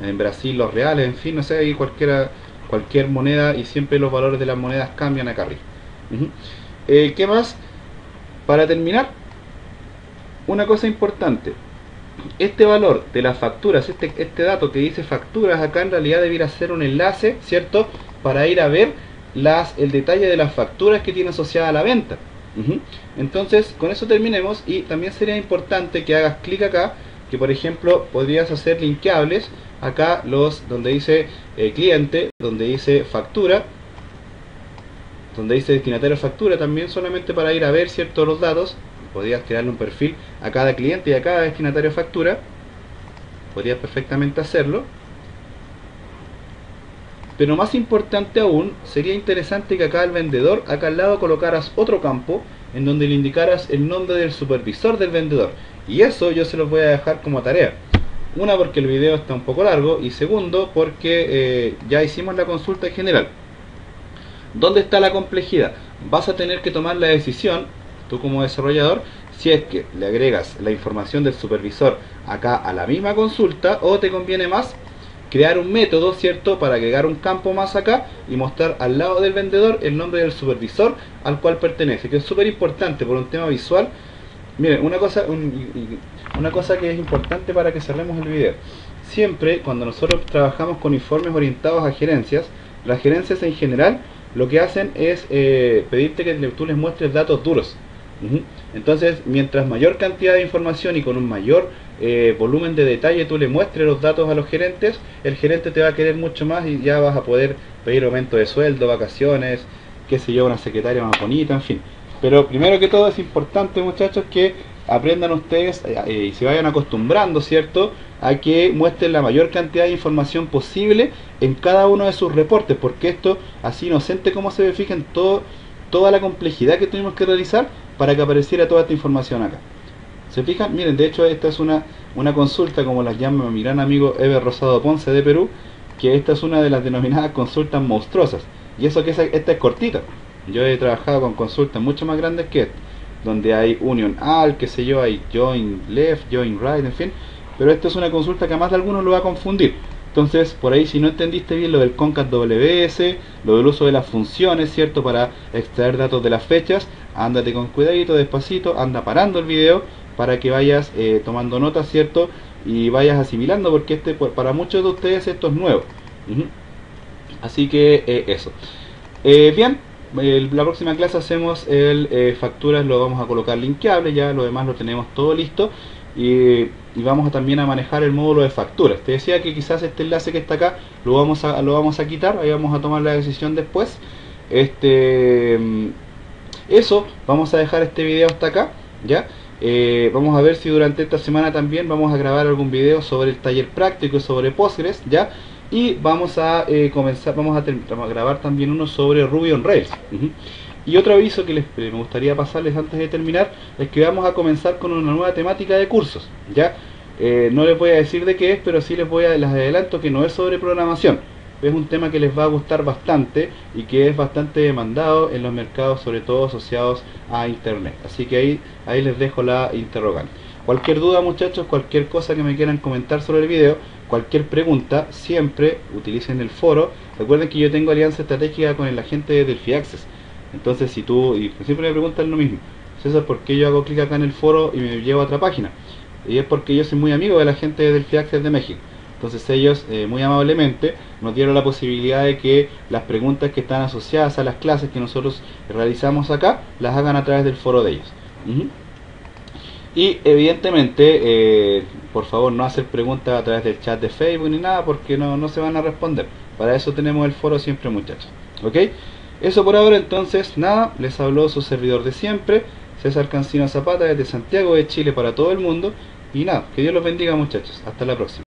En Brasil, los reales, en fin, no sé, ahí cualquier moneda, y siempre los valores de las monedas cambian acá arriba. ¿Qué más? Para terminar, una cosa importante. Este valor de las facturas, este dato que dice facturas, acá en realidad debiera ser un enlace, ¿cierto? Para ir a ver el detalle de las facturas que tiene asociada a la venta. Entonces con eso terminemos, y también sería importante que hagas clic acá, que por ejemplo podrías hacer linkeables acá donde dice cliente, donde dice factura, donde dice destinatario factura, también solamente para ir a ver, ¿cierto?, los datos. podrías crearle un perfil a cada cliente y a cada destinatario de factura, podrías perfectamente hacerlo. Pero más importante aún, sería interesante que acá al vendedor, acá al lado colocaras otro campo en donde le indicaras el nombre del supervisor del vendedor. Y eso yo se los voy a dejar como tarea. Una, porque el video está un poco largo, y segundo, porque ya hicimos la consulta en general. ¿Dónde está la complejidad? Vas a tener que tomar la decisión, tú como desarrollador, si es que le agregas la información del supervisor acá a la misma consulta, o te conviene más crear un método, ¿cierto?, para agregar un campo más acá y mostrar al lado del vendedor el nombre del supervisor al cual pertenece, que es súper importante por un tema visual. Miren, una cosa que es importante para que cerremos el video. Siempre cuando nosotros trabajamos con informes orientados a gerencias, las gerencias en general lo que hacen es pedirte que tú les muestres datos duros. Entonces, mientras mayor cantidad de información y con un mayor volumen de detalle tú le muestres los datos a los gerentes, el gerente te va a querer mucho más y ya vas a poder pedir aumento de sueldo, vacaciones, qué sé yo, una secretaria más bonita, en fin. Pero primero que todo es importante, muchachos, que aprendan ustedes y se vayan acostumbrando, ¿cierto?, a que muestren la mayor cantidad de información posible en cada uno de sus reportes, porque esto, así inocente como se ve, fijen toda la complejidad que tuvimos que realizar para que apareciera toda esta información acá. ¿Se fijan? Miren, de hecho esta es una consulta, como las llama mi gran amigo Eber Rosado Ponce de Perú, que esta es una de las denominadas consultas monstruosas. Y eso que esta es cortita. Yo he trabajado con consultas mucho más grandes que esta, donde hay Union All, qué sé yo, hay Join Left, Join Right, en fin. Pero esta es una consulta que a más de algunos lo va a confundir. Entonces, por ahí, si no entendiste bien lo del Concat WS, lo del uso de las funciones, ¿cierto?, para extraer datos de las fechas, ándate con cuidadito, despacito, anda parando el video para que vayas tomando notas, ¿cierto?, y vayas asimilando, porque para muchos de ustedes esto es nuevo. Así que eso. Bien, la próxima clase hacemos facturas, lo vamos a colocar linkeable, ya lo demás lo tenemos todo listo. Y vamos también a manejar el módulo de facturas. Te decía que quizás este enlace que está acá lo vamos a quitar, ahí vamos a tomar la decisión después. Eso, vamos a dejar este video hasta acá, ¿ya? Vamos a ver si durante esta semana también vamos a grabar algún video sobre el taller práctico, sobre Postgres, ¿ya? Y vamos a grabar también uno sobre Ruby on Rails. Y otro aviso que me gustaría pasarles antes de terminar es que vamos a comenzar con una nueva temática de cursos, ¿ya? No les voy a decir de qué es, pero sí les adelanto que no es sobre programación. Es un tema que les va a gustar bastante y que es bastante demandado en los mercados, sobre todo asociados a internet. Así que ahí les dejo la interrogante. Cualquier duda, muchachos, cualquier cosa que me quieran comentar sobre el video, cualquier pregunta, siempre utilicen el foro. Recuerden que yo tengo alianza estratégica con la gente de Delphi Access. Entonces, siempre me preguntan lo mismo: César, ¿por qué yo hago clic acá en el foro y me llevo a otra página? Y es porque yo soy muy amigo de la gente de Delphi Access de México. Entonces ellos muy amablemente nos dieron la posibilidad de que las preguntas que están asociadas a las clases que nosotros realizamos acá, las hagan a través del foro de ellos. Y evidentemente, por favor, no hacer preguntas a través del chat de Facebook ni nada, porque no se van a responder. Para eso tenemos el foro siempre, muchachos. ¿Ok? Eso por ahora. Entonces, nada, les habló su servidor de siempre, César Cancino Zapata, desde Santiago de Chile para todo el mundo. Y nada, que Dios los bendiga, muchachos. Hasta la próxima.